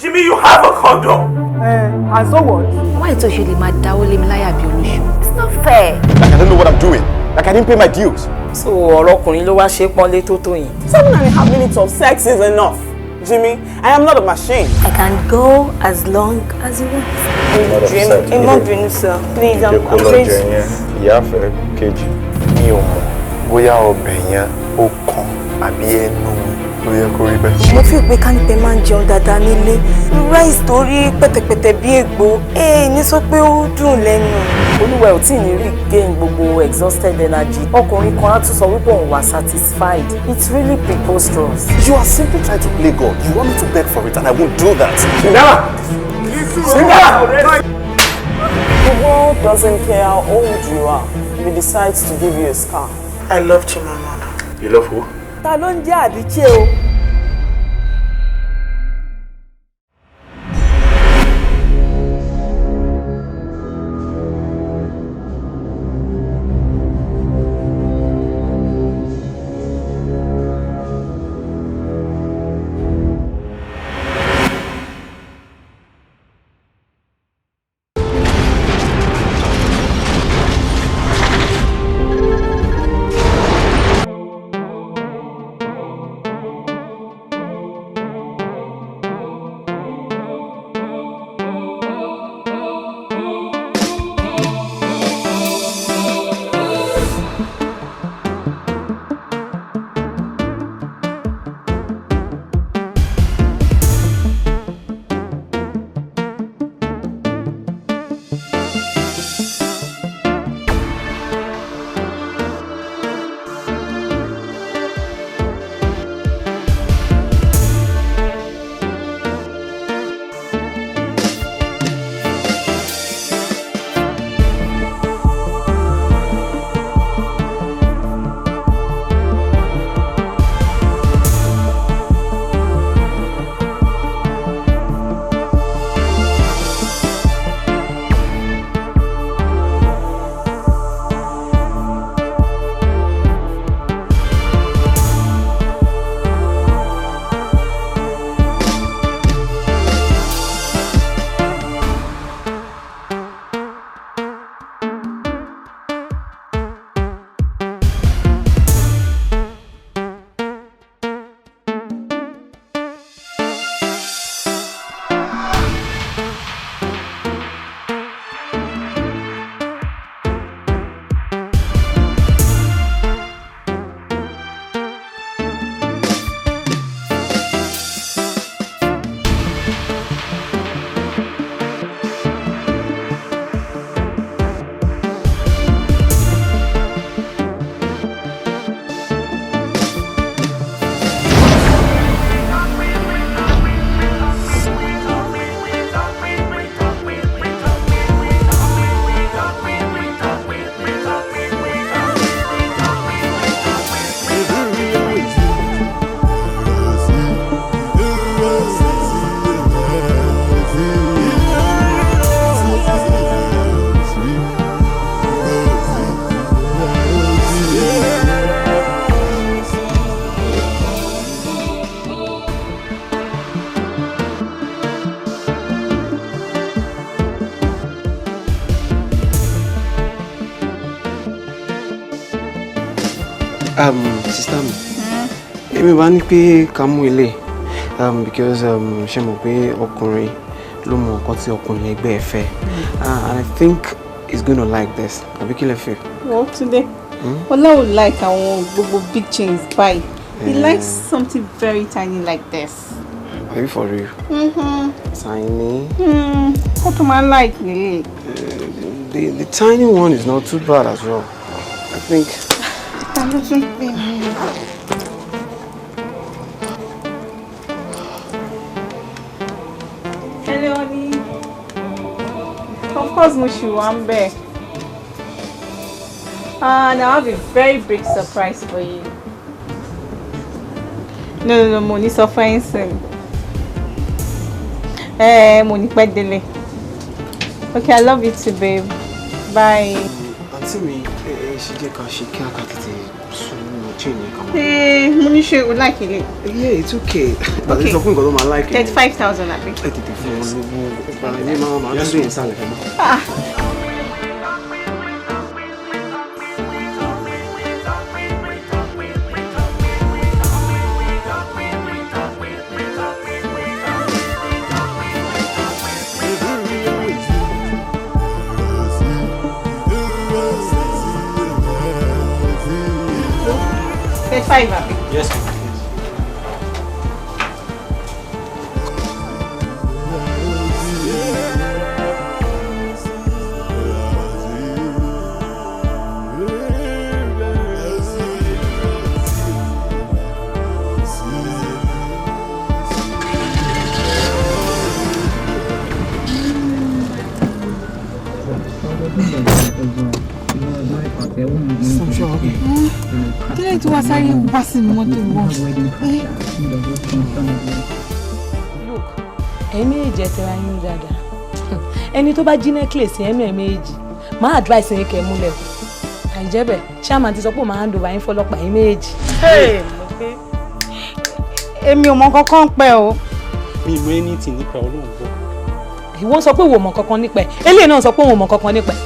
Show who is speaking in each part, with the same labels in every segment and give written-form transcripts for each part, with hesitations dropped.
Speaker 1: Jimmy, you have a condom.
Speaker 2: And so what?
Speaker 3: Why is Oshili mad dawole mi láyà bí olóṣù? It's not fair.
Speaker 4: Like I don't know what I'm doing. Like I didn't pay my dues.
Speaker 5: So ọ̀rọ̀kùnrin ló wá ṣe pọ́nlé tó tó yín.
Speaker 2: 7.5 minutes of sex is enough. Jimmy, I am not a machine.
Speaker 3: I can go as long as you want.
Speaker 2: Jimmy, sir. Please, I'm afraid.
Speaker 4: Ìyá fẹ́ kejì. Mi ò mọ̀ bóyá ọbẹ̀ yẹn ó kan àbí ẹnu ló yẹ kó rí bẹ́ẹ̀.
Speaker 6: Mo fi pé kánipẹ máa ń jẹun dáadáa nílé. Rice tó rí pẹ̀tẹ̀pẹ̀tẹ̀ bí ègbò. Ní sọ pé ó dùn lẹ́nu.
Speaker 5: Olúwa ò tí ì ní regain gbogbo exhausted energy. Ọkùnrin kan á tún sọ wípé òun wà satisfied. It's really preposterous.
Speaker 4: You are simply trying to play God. You want me to beg for it and I won't do that.
Speaker 1: Singara!
Speaker 2: The world doesn't care how old you are if it decides to give you a scar.
Speaker 6: I love Chimamanda.
Speaker 1: You love who?
Speaker 2: Ta ló ń jẹ́ àbíchẹ́ o?
Speaker 7: Sister mi. Èmi bá ní pé ká mú ilé because ṣé mo pé ọkùnrin ló mọ nǹkan tí ọkùnrin ẹgbẹ́ ẹ fẹ́. And I think he's going to like this. Àbí kí lẹ fẹ́?
Speaker 8: Well, today, Ola would like our big chains buy. He likes something very tiny like this.
Speaker 7: Are you for real? Tiny?
Speaker 8: What do I like, really?
Speaker 7: The tiny one is not too bad as well. I think.
Speaker 8: Hello, honey. Of course, Mushu, I'm back. And I have a very big surprise for you. No, Moni surprise. Moni Pedele. Okay, I love you too, babe. Bye.
Speaker 7: Auntie me, she just can't she can't get it so much. change it, come on.
Speaker 8: Mo ní ṣé o like it.
Speaker 7: Yeah, it's okay. But it's something God don't like it.
Speaker 8: 35,000 àbí.
Speaker 7: I did it for you. Mama, I'm doing something. Yes.
Speaker 8: Kílẹ̀ tí wàá sáré wá sí mọ́tò wọn.
Speaker 5: Look, ẹ̀mí èjì tẹ́ra yín dáadáa. Ẹni tó bá jí necklace ẹ̀mí méjì, máa advice yín kẹ́ múlẹ̀ o. Àìjẹ́bẹ̀, chairman ti sọ pé máa hand over yín fọlọ́pàá yín méjì.
Speaker 8: Èmi ò mọ kankan pẹ́ o.
Speaker 7: Mi ìmọ̀ anything nípa Ọlọ́run gbọ́.
Speaker 5: Ìwọ sọ pé wò mọ kankan nípa ẹ̀. Eléyìí náà sọ pé wò mọ kankan nípa ẹ̀.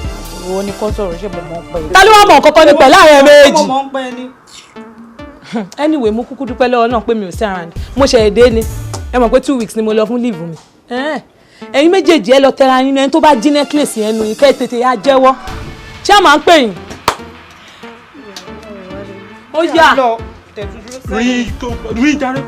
Speaker 8: Ìwọ ni kò sọ̀rọ̀ ṣe mo mọ̀ pẹ́.
Speaker 5: Ta ló wá mọ kankan nípa ẹ̀ láàrin méjì?
Speaker 8: Mo mọ̀ pẹ́ ni.
Speaker 5: Anyway, mo kúkú dúpẹ́ lọ́wọ́ náà pé mi ò sí around. Mo ṣe èdè ni. Ẹ mọ̀ pé 2 weeks ni mo lọ fún leave mi. Ẹ̀yin méjèèjì ẹ lọ tẹra yín ẹni tó bá jí necklace yẹn nu yín kẹ́ tètè á jẹ́wọ́. Ṣé a máa ń pè yín? Ó yá.
Speaker 7: Rí dárí.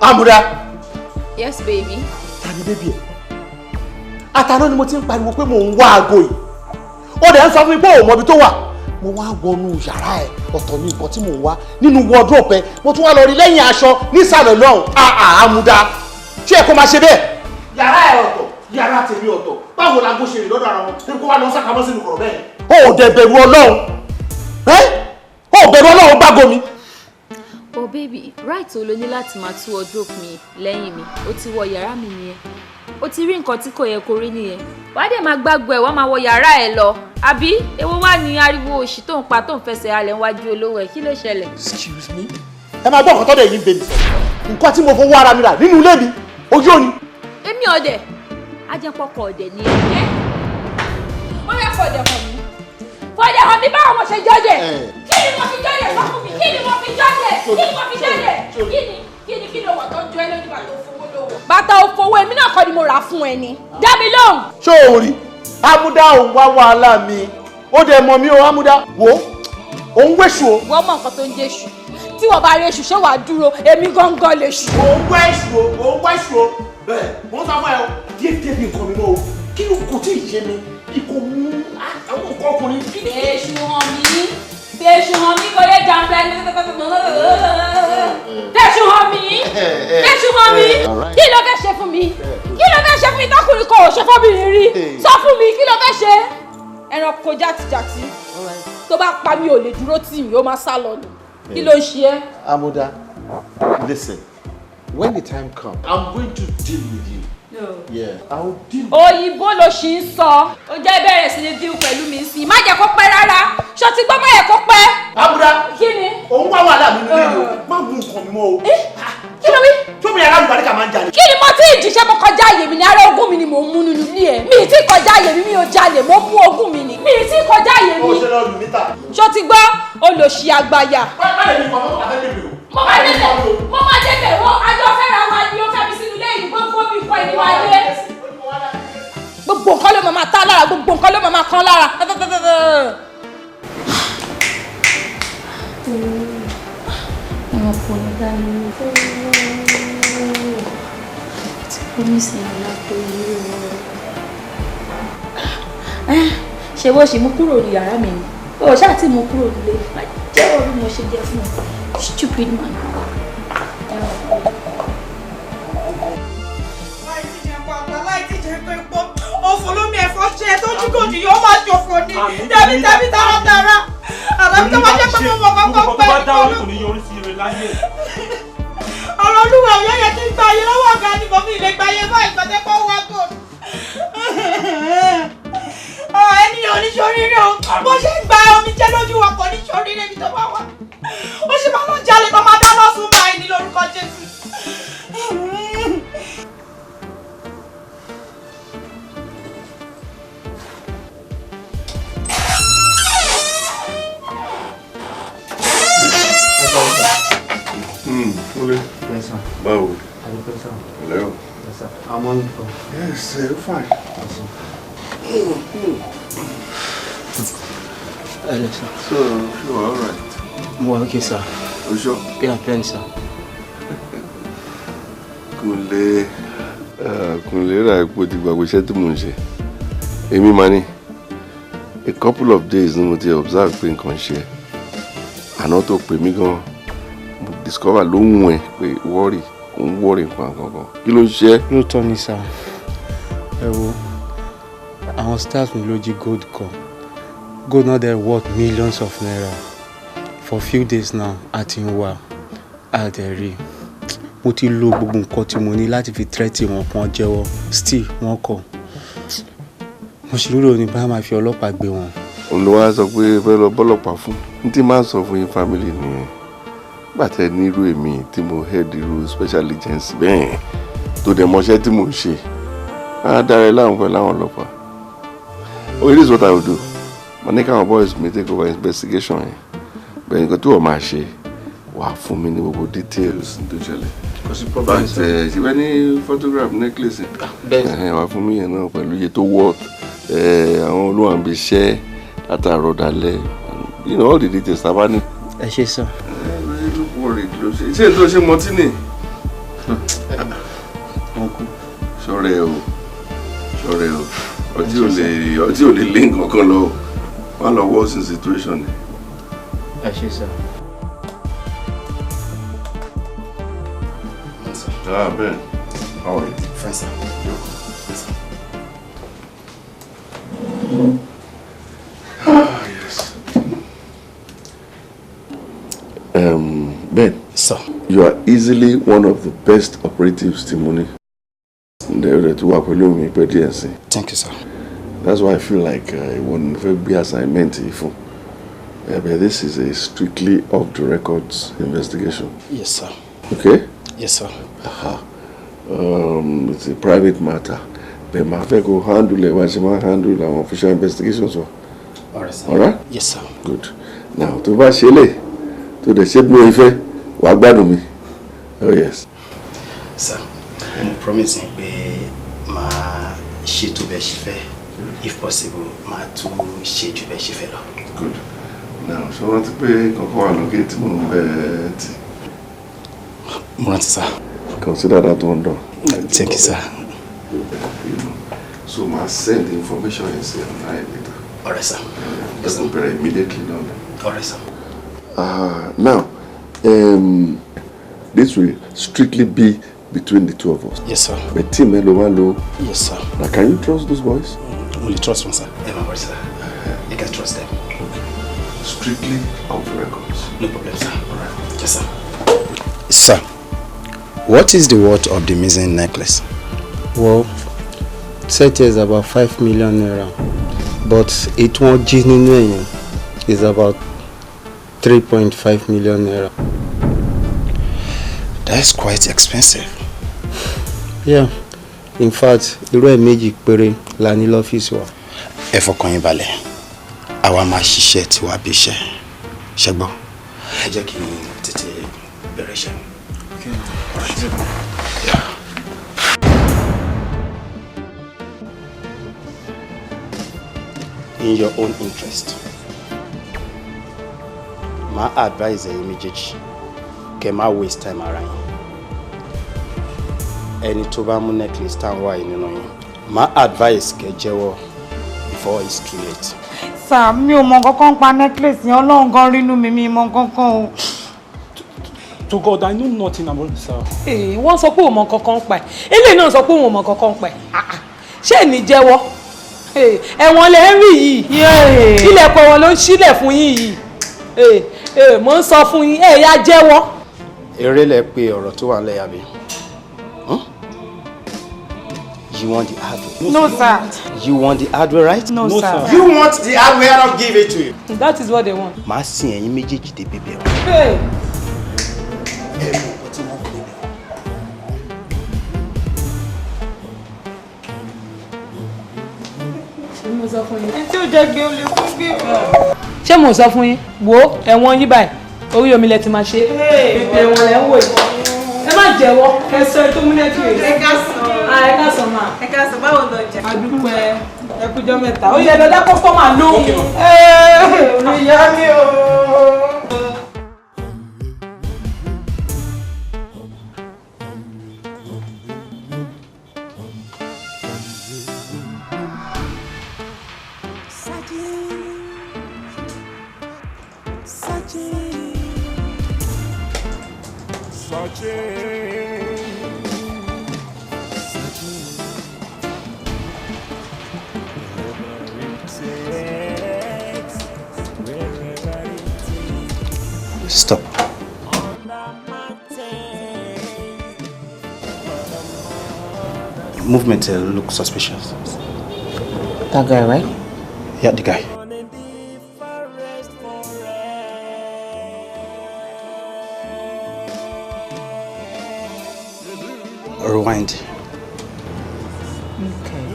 Speaker 1: Amuda.
Speaker 3: Yes, baby.
Speaker 1: Tani baby. Àtàná ni mo ti ń pariwo pé mò ń wá aago yìí. Ó dẹ̀ ń sọ fún mi pé ó mọ ibi tó wà. Mo wá wọnú yàrá ẹ̀ ọ̀tọ̀ ní nǹkan tí mò ń wá nínú wardrobe ẹ̀. Mo tún wá lọ rí lẹ́yìn aṣọ nísàlẹ̀ lọ́hùn. Amuda. Ṣé ẹ kó máa ṣe bẹ́ẹ̀? Yàrá ẹ̀ ọ̀tọ̀, yàrá tèmi ọ̀tọ̀. Báwo la gbó ṣe rìn lọ́dọ̀ ara wọn? Ní kó wá lọ sápamọ́ sínú kọ̀rọ̀ bẹ́ẹ̀. Ó dẹ̀ bẹ̀rù Ọlọ́run. Ó bẹ̀rù Ọlọ́run bá gomi.
Speaker 3: Oh baby, right o lo ní láti máa tú wardrobe mi lẹ́yìn mi. Ó ti wọ yàrá mi nìyẹn. Ó ti rí nǹkan tí kò yẹ kó rí nìyẹn. Wàá dẹ̀ máa gbàgbọ́ ẹ̀ wá máa wọ yàrá ẹ̀ lọ. Àbí èwo wà ní ariwo òṣì tó ń pa tó ń fẹsẹ̀ halẹ̀ níwájú olówó ẹ̀. Kí ló ṣẹlẹ̀?
Speaker 1: Excuse me. Ẹ máa gbọ́ nǹkan tọ́dẹ̀ yìí ń bèbí. Nǹkan tí mo fowó ara mi rà nínú ilé mi, ojú òní.
Speaker 3: Èmi ọ̀dẹ̀. Ajẹ́pọ̀kọ̀ ọ̀dẹ̀ ni ẹ̀. Ó yẹ fọ̀dẹ̀ hàn mí. Fọ̀dẹ̀ hàn mí báwo mo ṣe jọ́dẹ̀. Kí ni mo fi jọ́dẹ̀ sọ fún mi? Kí ni mo fi jọ́dẹ̀? Kí ni mo fi jọ́dẹ̀? Kí ni wọ́n tó jọ ẹ́ lójú bàtà òfowó lówó? Bàtà òfowó èmi náà kọ́ ni mo rà fún ẹ ni. Dá mi lóhùn.
Speaker 1: Ṣé o rí? Amuda òun wá wàhálà mi. Ó dẹ̀ mọ̀ mí o, Amuda. Wo, òun wéṣù o.
Speaker 3: Wọ́n mọ nǹkan tó ń jẹ́ èṣù. Tí wọ́n bá rí èṣù ṣé wàá dúró? Èmi gangan lè ṣù.
Speaker 1: Òun wéṣù o, òun wéṣù o. Bẹ́ẹ̀, mo ń sọ fún ẹ o. Yé débi nǹkan mi mọ́ o. Kí ló kò tí ì ṣe mi? Ikú mú àwọn nǹkan ọkùnrin.
Speaker 3: Èṣù hàn mí. Èṣù hàn mí kò yẹ jàǹfẹ́. Èṣù hàn mí. Èṣù hàn mí. Kí ló fẹ́ ṣe fún mi? Kí ló fẹ́ ṣe fún mi tọkùnrin kò ṣe fọ́bìnrin rí? Sọ fún mi kí ló fẹ́ ṣe? Ẹranko játijàti. Tó bá pa mi ò lè dúró tì mí, ó máa sá lọ ni. Kí ló ń ṣe ẹ́?
Speaker 1: Amuda, listen. When the time comes, I'm going to deal with you. No. Yeah, I will deal.
Speaker 3: Òyìnbó ló ṣì ń sọ. Ó jẹ́ bẹ̀rẹ̀ sí ní deal pẹ̀lú mi sí. Má jẹ́ kó pẹ́ rárá. Ṣó ti gbọ́ má yẹ kó pẹ́.
Speaker 1: Amuda.
Speaker 3: Kí ni?
Speaker 1: Òun wá wàhálà mi nílé o. Má mú nǹkan mi mọ́ o.
Speaker 3: Kí ló wí?
Speaker 1: Tóbi yàrá ìbàdíkà máa ń jalè.
Speaker 3: Kí ni mo ti ìjìṣẹ́ mo kọjá àyè mi ní ara ogún mi ni mò ń mú nínú ilé ẹ̀. Mi ì tí kọjá àyè mi ò jalè, mo mú ogún mi ni. Mi ì tí kọjá àyè mi.
Speaker 1: Ó ṣe lọ́ọ́ lù níta.
Speaker 3: Ṣó ti gbọ́? Olòṣì àgbàyà.
Speaker 1: Báyọ̀ ni ìfọ̀mọ́ tó bá fẹ́ débè o.
Speaker 3: Mo máa débẹ̀ wọ́n àjọ fẹ́ra wa ni ó fẹ́ mi sínú ilé yìí gbogbo mi kọ ìlú adé. Gbogbo nǹkan ló máa tá lára, gbogbo nǹkan ló máa kán lára. Ọmọkùnrin dání ní ti promise ẹ̀yìn lápò yìí o. Ṣé bó ṣe mú kúrò ní yàrá mi ni? O ṣáà tí mú kúrò nílé. Jẹ́wọ́ bí mo ṣe jẹ́ fún ọ. Stupid man.
Speaker 9: òfò lómi ẹ̀fọ́ ṣe tó jí kò ní yóò máa ṣòfò ní tẹ́bí tààràtàrà àtàbí tó bá jẹ́ pé mo mọ̀ kọ́kọ́ pẹ́ ọ̀rọ̀ olúwa ò yẹ kí n gba ayé lọ́wọ́ ọ̀gá ni mo fi lè gba ayé báyìí pàtẹ́ kó wá kò. Ènìyàn oníṣoríire o bó ṣe ń gba omi jẹ́ lójú wa kò níṣoríire ibi tó bá wà ó sì máa lọ jalè tó máa dáná sún báyìí ní lórúkọ Jésù.
Speaker 10: Báwo? Hello.
Speaker 7: Yes, sir. I'm on it.
Speaker 10: Yes, sir. Fine.
Speaker 7: Hello, sir.
Speaker 10: So, you are all right?
Speaker 7: Well, okay, sir.
Speaker 10: You sure?
Speaker 7: Yeah, plenty, sir.
Speaker 10: Kunle ra epo ti gbàgbé iṣẹ́ tí mò ń ṣe. Èmi máa ní a couple of days ni mo ti observe pé nǹkan ṣe. Àná tó pè mí gan, mo discover lóhùn ẹ̀ pé worry nǹkan gangan. Kí ló ń ṣe?
Speaker 7: Lóòótọ́ ni, sir. Ẹ wo, àwọn staff mi ló jí gold kan. Gold now they're worth millions of naira. For a few days now, àti ń wá àdẹ̀rí. Mo ti lo gbogbo nǹkan tí mo ní láti fi threaten wọn kan jẹ́wọ́. Still, wọ́n kọ̀. Mo ṣì rò ní bá máa fi ọlọ́pàá gbé wọn.
Speaker 10: Olúwa sọ pé fẹ́ lọ bọ́lọ́pàá fún. Ní tí máa ń sọ fún yín family nìyẹn. Gbàtẹ́ nírú èmi tí mo head irú special agency bẹ́ẹ̀ tó dẹ̀ mọṣẹ́ tí mo ń ṣe. Á dára láwọn pẹ̀lú àwọn ọlọ́pàá. Oh, it is what I will do. Mo ní káwọn boys mi take over investigation yẹn. Bẹ́ẹ̀ nǹkan tí wọ́n máa ṣe wà fún mi ní gbogbo details tó ṣẹlẹ̀. But ṣe bẹ́ẹ̀ ní photograph necklace yẹn. Wà fún mi yẹn náà pẹ̀lú iye tó worth. Àwọn olúwàǹbí iṣẹ́ látàrọ̀ dalẹ̀. You know all the details tá a bá ní.
Speaker 7: Ẹ ṣé, sir.
Speaker 10: Ṣé ètò ṣe mọtí ni? Ṣọ́rẹ́ o ọtí ò lè lé nǹkan kan lọ wọ́n lọ worsen situation ni.
Speaker 7: Ẹ ṣé, sir.
Speaker 10: Ben, how are you?
Speaker 11: Fine, sir.
Speaker 10: Yes. Ben.
Speaker 11: Sir.
Speaker 10: You are easily one of the best operatives Timoni.
Speaker 11: Thank you, sir.
Speaker 10: That's why I feel like it wouldn't be assignment for. But this is a strictly off the records investigation.
Speaker 11: Yes, sir.
Speaker 10: Okay?
Speaker 11: Yes, sir.
Speaker 10: It's a private matter. But my friend go handle it. Why should I handle our official investigations?
Speaker 11: All right, sir.
Speaker 10: All right?
Speaker 11: Yes, sir.
Speaker 10: Good. Now, to Vashele, to the shape no ife, wagbadumi. Oh yes.
Speaker 11: Sir, I'm promising ma ṣètò bẹ́ẹ̀ ṣe fẹ́. If possible, ma tún ṣètò bẹ́ẹ̀ ṣe fẹ́ lọ.
Speaker 10: Good. Now, so what to pay? Kọ́kọ́ allocate mo bet.
Speaker 11: Mo rántí, sir.
Speaker 10: Consider that one done.
Speaker 11: Thank you, sir.
Speaker 10: So ma send the information and say online later.
Speaker 11: All right, sir.
Speaker 10: Just prepare immediately now.
Speaker 11: All right, sir.
Speaker 10: Now, this will strictly be between the two of us.
Speaker 11: Yes, sir.
Speaker 10: But team Hello.
Speaker 11: Yes, sir.
Speaker 10: Now, can you trust those boys?
Speaker 11: Only trust one, sir. Yeah, sir. You can trust them.
Speaker 10: Okay. Strictly off the records.
Speaker 11: No problem, sir.
Speaker 10: All right.
Speaker 11: Yes, sir. Sir, what is the worth of the missing necklace?
Speaker 7: Well, set is about 5 million naira, but it won't genuine is about 3.5 million naira.
Speaker 11: That's quite expensive.
Speaker 7: Yeah, in fact, irú ẹ̀ méjì péré la ní lọ́fíìsì wa.
Speaker 11: Ẹ fọkàn yín balẹ̀, àwa máa ṣiṣẹ́ tiwa bí iṣẹ́. Ṣé gbọ́? Ẹ jẹ́ kí n tètè bẹ̀rẹ̀ iṣẹ́. Okay. All right. Yeah. In your own interest, my advice is méjèèjì kẹ́ má waste time ara yín. Ẹni tó bá mú necklace tá ń wá yìí nínú yín, my advice kẹ́ jẹ́wọ́ before it's too late.
Speaker 9: Sir, mi ò mọ kankan pa necklace yẹn, Ọlọ́run gan rí inú mi mọ kankan o.
Speaker 12: To God, I know nothing about it, sir.
Speaker 5: Wọ́n sọ pé òun mọ kankan pa ẹ̀. Eléyìí náà sọ pé òun mọ kankan pa ẹ̀. Ṣé ní jẹ́wọ́? ẹ̀wọ̀n lẹ ń rí yìí ilẹ̀kùn ẹ̀wọ̀n ló ń sílẹ̀ fún yín yìí mo ń sọ fún yín yá jẹ́wọ́.
Speaker 11: eré lẹ pé ọ̀rọ̀ tó wà nílẹ̀ yàbí. You want the hardware?
Speaker 5: No, sir.
Speaker 11: You want the hardware, right?
Speaker 5: No, sir.
Speaker 11: You want the hardware, I'll give it to you.
Speaker 5: That is what they want.
Speaker 11: Màá sin ẹ̀yin méjèèjì dé bèbè o.
Speaker 5: Hey.
Speaker 8: Tí ó jẹ́ gbé ó lè fún gbé.
Speaker 5: Ṣé mo sọ fún yín? Wo ẹ̀wọ̀n yín báyìí. Orí omi lẹ ti máa ṣe. Ẹ̀wọ̀n lẹ ń wò yìí. Ẹ má jẹ́wọ́. Ẹ sọ ètò múlẹ̀ kí èyí.
Speaker 8: Ẹ ká sọ.
Speaker 5: Ẹ ká sọ máa.
Speaker 8: Ẹ ká sọ báwo lọ jà.
Speaker 5: Adúpẹ́ ẹkújọ́ mẹ́ta. Ó yẹ dọ́dá kọ́sítọ́mà lóhùn. Olùyá mi o.
Speaker 11: Stop. Movement looks suspicious.
Speaker 13: That guy, right?
Speaker 11: Yeah, the guy. Rewind.
Speaker 13: Okay.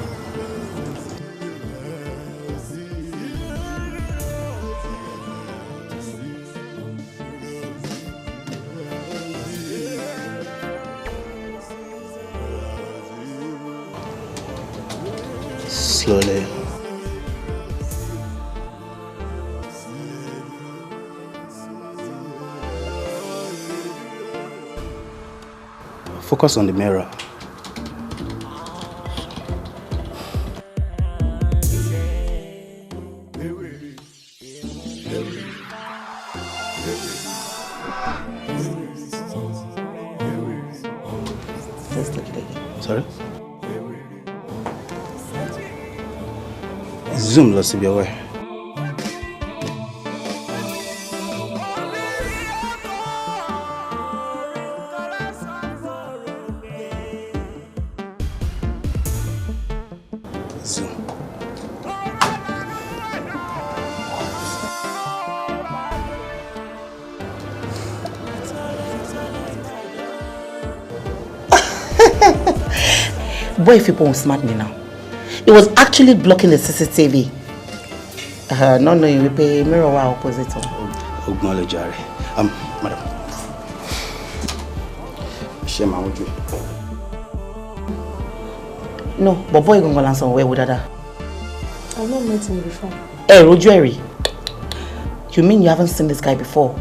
Speaker 11: Slowly. Focus on the mirror. Sorry? Zoom lọ síbi ọwọ́ ẹ̀. Zoom.
Speaker 13: Boy, if people smart me now. It was actually blocking the CCTV. No, you pay mirror opposite.
Speaker 11: Acknowledge her. Madam. Share my own.
Speaker 13: No, but boy, going to answer where would that?
Speaker 5: I've not met him before.
Speaker 13: Hey, Roger. You mean you haven't seen this guy before?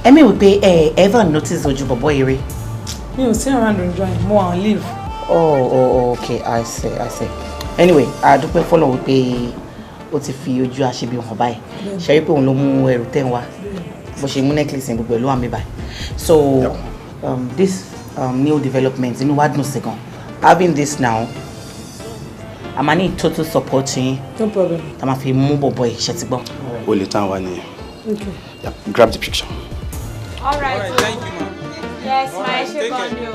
Speaker 13: I mean, we pay ever notice Oju boy Eri?
Speaker 5: You see around enjoying more and leave.
Speaker 13: Oh, okay. I see. Anyway, I do pay follow we pay. What if you Oju actually be on buy? Shall you pay on lomu eru tenwa? But she mu necklace and gbogbo lo am buy. So, this new development, you know what no second. Having this now, I'm gonna need total support.
Speaker 5: No problem.
Speaker 13: I'm gonna feel more boy. Shetibo.
Speaker 11: Only time one year.
Speaker 5: Okay.
Speaker 11: Yeah, grab the picture.
Speaker 3: All right.
Speaker 12: Thank you, ma'am.
Speaker 3: Yes,
Speaker 12: All
Speaker 3: my
Speaker 12: right,
Speaker 3: ship
Speaker 12: take
Speaker 3: on
Speaker 12: care.
Speaker 3: you.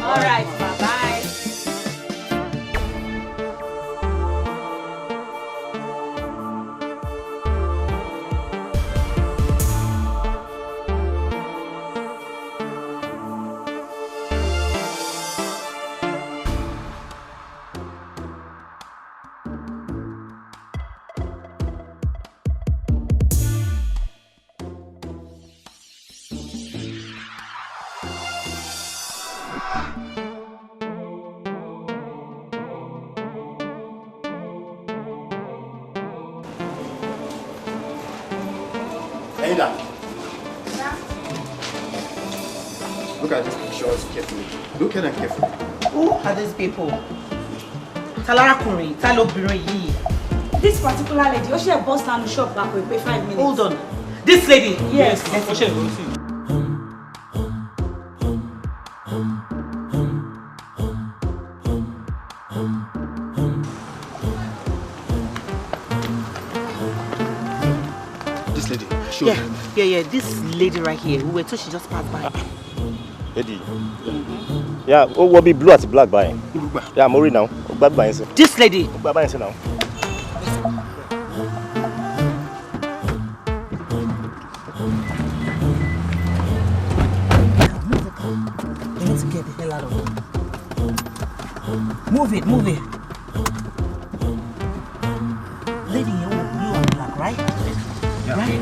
Speaker 3: All right, bye-bye.
Speaker 11: Aida. Look at these pictures carefully. Look at them carefully.
Speaker 13: Who are these people? Talarakunrin, Talobìnrin yìí.
Speaker 3: This particular lady, she bust down the shop back with 5 minutes.
Speaker 13: Hold on. This lady?
Speaker 3: Yes.
Speaker 11: This lady.
Speaker 13: Sure. Yeah. This lady right here. We were told she just passed by.
Speaker 14: Lady. Yeah, will be blue at black by. Yeah, I'm worried now. Black by.
Speaker 13: This lady.
Speaker 14: Black by now.
Speaker 13: We need to get the hell out of here. Move it. Lady, you are black, right? Yeah. Right?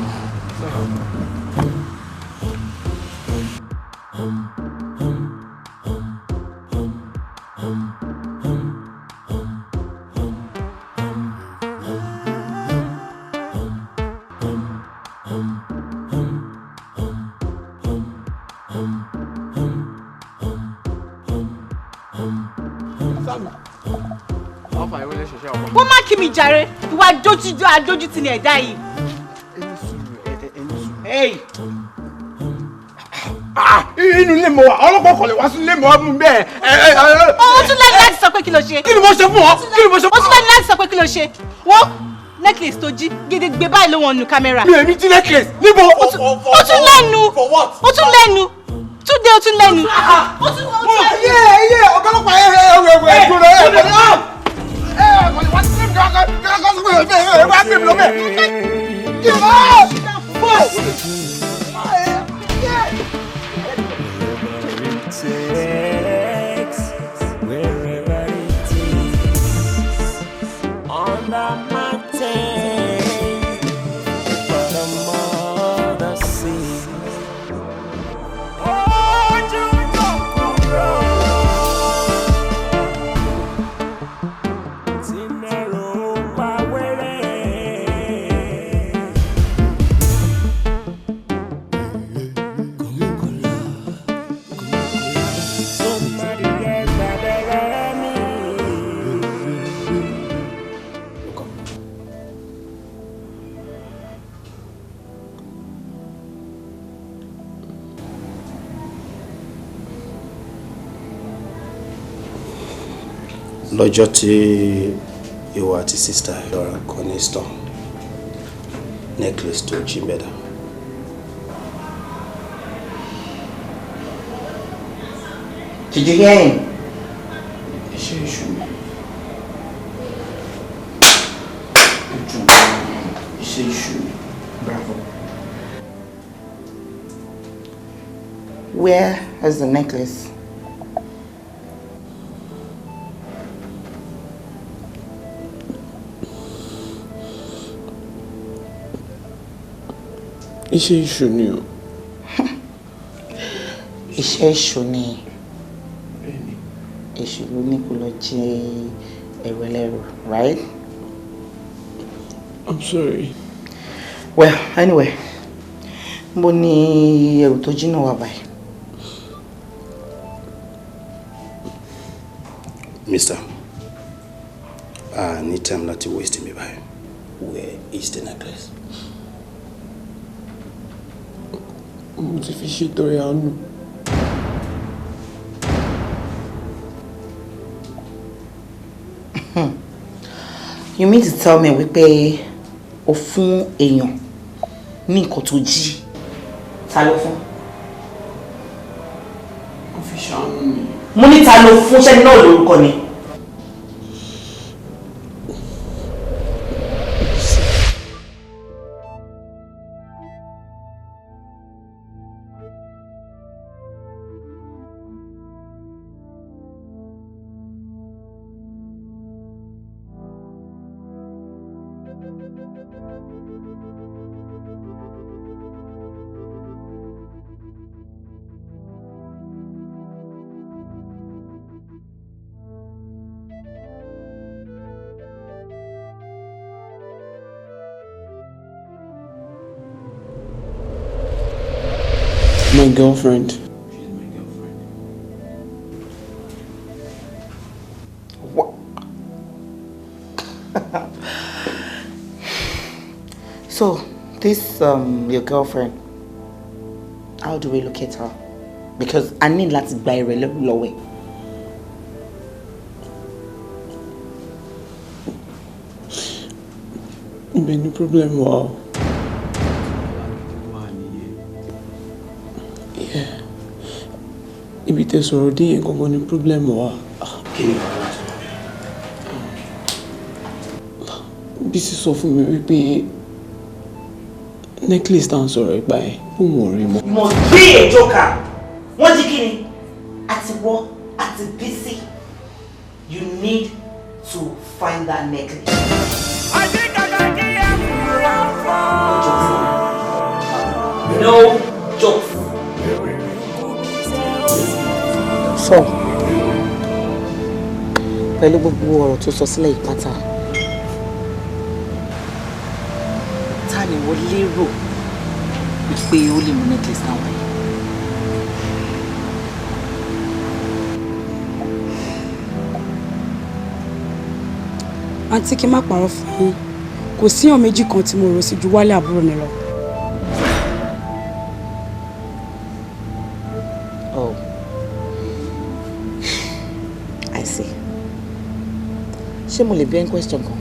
Speaker 9: Wọ́n má kí mi jàre, ìwà àdójútì ni ẹ̀dá yìí.
Speaker 11: Inú ilé mo wà, ọlọ́pàá kò lè wá sí ilé mo wá mú bẹ́ẹ̀.
Speaker 9: Ó tún lẹ́nu láti sọ pé kí ló ṣe.
Speaker 11: Kí ni mo ṣe fún ọ?
Speaker 9: Ó tún lẹ́nu láti sọ pé kí ló ṣe. Wọ́n necklace tó jí gédégbé báyìí ló wọ́n nu kámẹ́rà.
Speaker 11: Mi ò ní jí necklace níbo?
Speaker 9: Ó tún lẹ́nu. Ó tún lẹ́nu. Túndé ó tún lẹ́nu.
Speaker 11: Yé ọ̀gọ́lọ́pàá
Speaker 15: wherever it is, on the mountain, bottom of the sea.
Speaker 11: Lọ́jọ́ tí ìwọ àti sister lọ́ra kan ní store necklace tó jí mẹ́ta.
Speaker 13: Did you hear him?
Speaker 11: Iṣẹ́ iṣu mi. Iṣẹ́ iṣu mi.
Speaker 13: Bravo. Where is the necklace?
Speaker 7: Iṣẹ́ iṣu ni o.
Speaker 13: Iṣẹ́ iṣu ni. Èṣù ló ní kó lọ jẹ ẹrù ẹlẹ́rù, right?
Speaker 7: I'm sorry.
Speaker 13: Well, anyway, mo ní ẹrù tó jí náà wà báyìí.
Speaker 11: Mister, I need time not to waste me by. Where is the necklace?
Speaker 7: Mo ti fi ṣètọrẹ àánú.
Speaker 13: You mean to tell me wípé o fún èèyàn ní nǹkan tó jí? Ta ló fún?
Speaker 7: Ó fi ṣàánú mi.
Speaker 13: Mo ní ta ló fún ṣẹ́ni náà lórúkọ ni.
Speaker 7: My girlfriend.
Speaker 11: She's my girlfriend.
Speaker 13: What? So, this your girlfriend, how do we locate her? Because I need láti gba ẹrù lọ́wọ́ ẹ̀.
Speaker 7: Ibẹ̀ ni problem wà o. ibi tẹ́ sọ̀rọ̀ dé yẹn gangan ni problem wa.
Speaker 11: Kí ni wàhálà tó wà bẹ́ẹ̀?
Speaker 7: Bísí sọ fún mi wípé necklace tá à ń sọ̀rọ̀ ìgbà ẹ̀ òun ò rí mọ́.
Speaker 13: Must be a joker. Wọ́n jí kí ni? Àti wọ́ àti Bísí. You need to find that necklace. No jokes. So, pẹ̀lú gbogbo ọ̀rọ̀ tó sọ sílẹ̀ yìí pátá, ta ni wọ́n lérò pé ó lè mú necklace náà wáyé?
Speaker 16: Àǹtí kí n má parọ́ fún yín, kò síyàn méjì kan tí mo rò sí ju Wálé àbúrò mi lọ.
Speaker 13: Oh, I see. Ṣé mo lè bí ẹni question kan?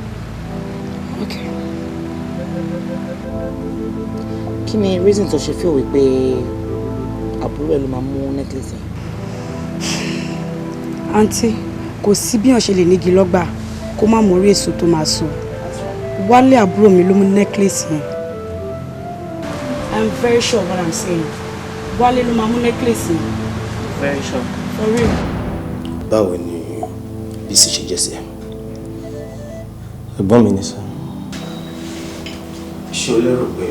Speaker 16: Okay.
Speaker 13: Kí ni reason tó ṣe feel wípé àbúrò ẹ ló máa mú necklace yẹn?
Speaker 16: Àǹtí, kò sí bí èèyàn ṣe lè nígi lọ́gbà kó má mọ orí èso tó máa so. Wálé àbúrò mi ló mú necklace yẹn. I'm very sure what I'm saying. Wálé ló máa mú necklace yẹn.
Speaker 13: Very sure.
Speaker 16: For real.
Speaker 11: Báwo ni Bísí ṣe jẹ́ sí ẹ?
Speaker 14: Ẹ̀gbọ́n mi ni sir.
Speaker 11: Ṣé o lérò pé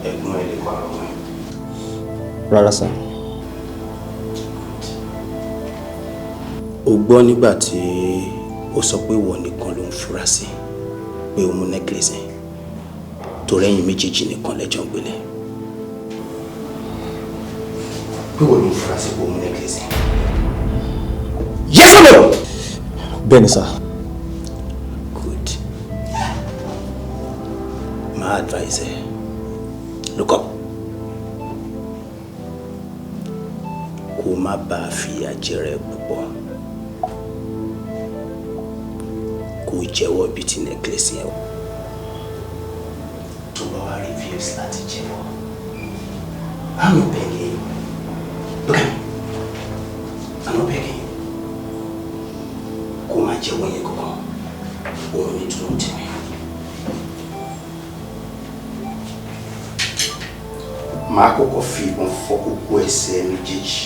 Speaker 11: ẹ̀gbọ́n ẹ lè parọ́ mọ́ ẹ?
Speaker 14: Rárá sir.
Speaker 11: O gbọ́ nígbà tí ó sọ pé wọ́n nìkan ló ń fura sí pé ó mú necklace yẹn tó rẹ́yìn méjèèjì nìkan lẹ́jọ́ ń gbélé. Pé wọ́n ló ń fura sí pé ó mú necklace yẹn. Yes or no?
Speaker 14: Bẹ́ẹ̀ni sir.
Speaker 11: Good. My advice ẹ, look up. Kó má bàa fìyà jẹrẹ púpọ̀. Kó jẹ́wọ́ bí ti necklace yẹn. Tó bá wá refuse láti jẹ́wọ́. I'm not begging you. Look at me. I'm not begging you. Kó má jẹ́wọ́ yẹn kankan. Òun ní dúró tì mí. Màá kọ́kọ́ fi ìbọn fọ́ kókó ẹsẹ̀ méjèèjì.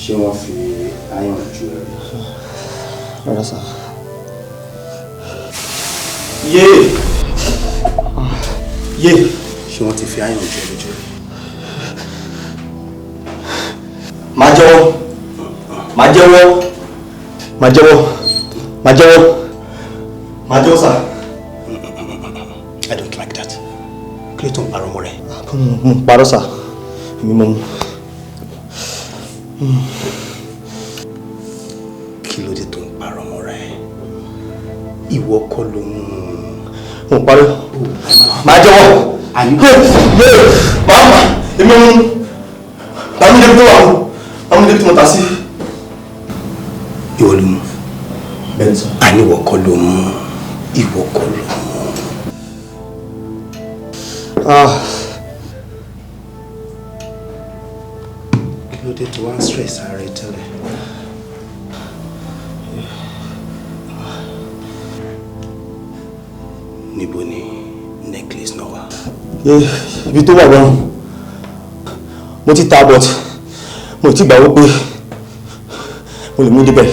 Speaker 11: Ṣé wọ́n fi iron ju ẹ rí?
Speaker 14: Rárá sir.
Speaker 11: Yé! Yé! Ṣé wọ́n ti fi iron ju ẹ lójú rí?
Speaker 14: Má jẹ́wọ́. Má jẹ́wọ́. Má jẹ́wọ́. Má jẹ́wọ́. Má jẹ́wọ́ sir.
Speaker 11: I don't like that. Kí ló tó ń parọ́ mọ́ rẹ̀?
Speaker 14: Parọ́ sir. Èmi mọ̀ mú.
Speaker 11: Kí ló dé tó ń parọ́ mọ́ rẹ̀? Ìwọ kọ́ ló mú un.
Speaker 14: Mo parọ́. Má jẹ́wọ́. Màmá, èmi mú. Tàbí débi tó wà mú. Tàbí débi tí mo tà sí.
Speaker 11: Ìwọ ló mú.
Speaker 14: Bẹ́ẹ̀ni sir.
Speaker 11: Àní ìwọ kọ́ ló mú. Ìwọ kọ́ ló mú. Kí ló dé tó wá ń stress ara rẹ tẹ́lẹ̀? Níbo ni necklace náà wà?
Speaker 14: Ibi tó wà lọ́rùn. Mo ti ta but mo ti gbà wípé mo lè mú débẹ̀.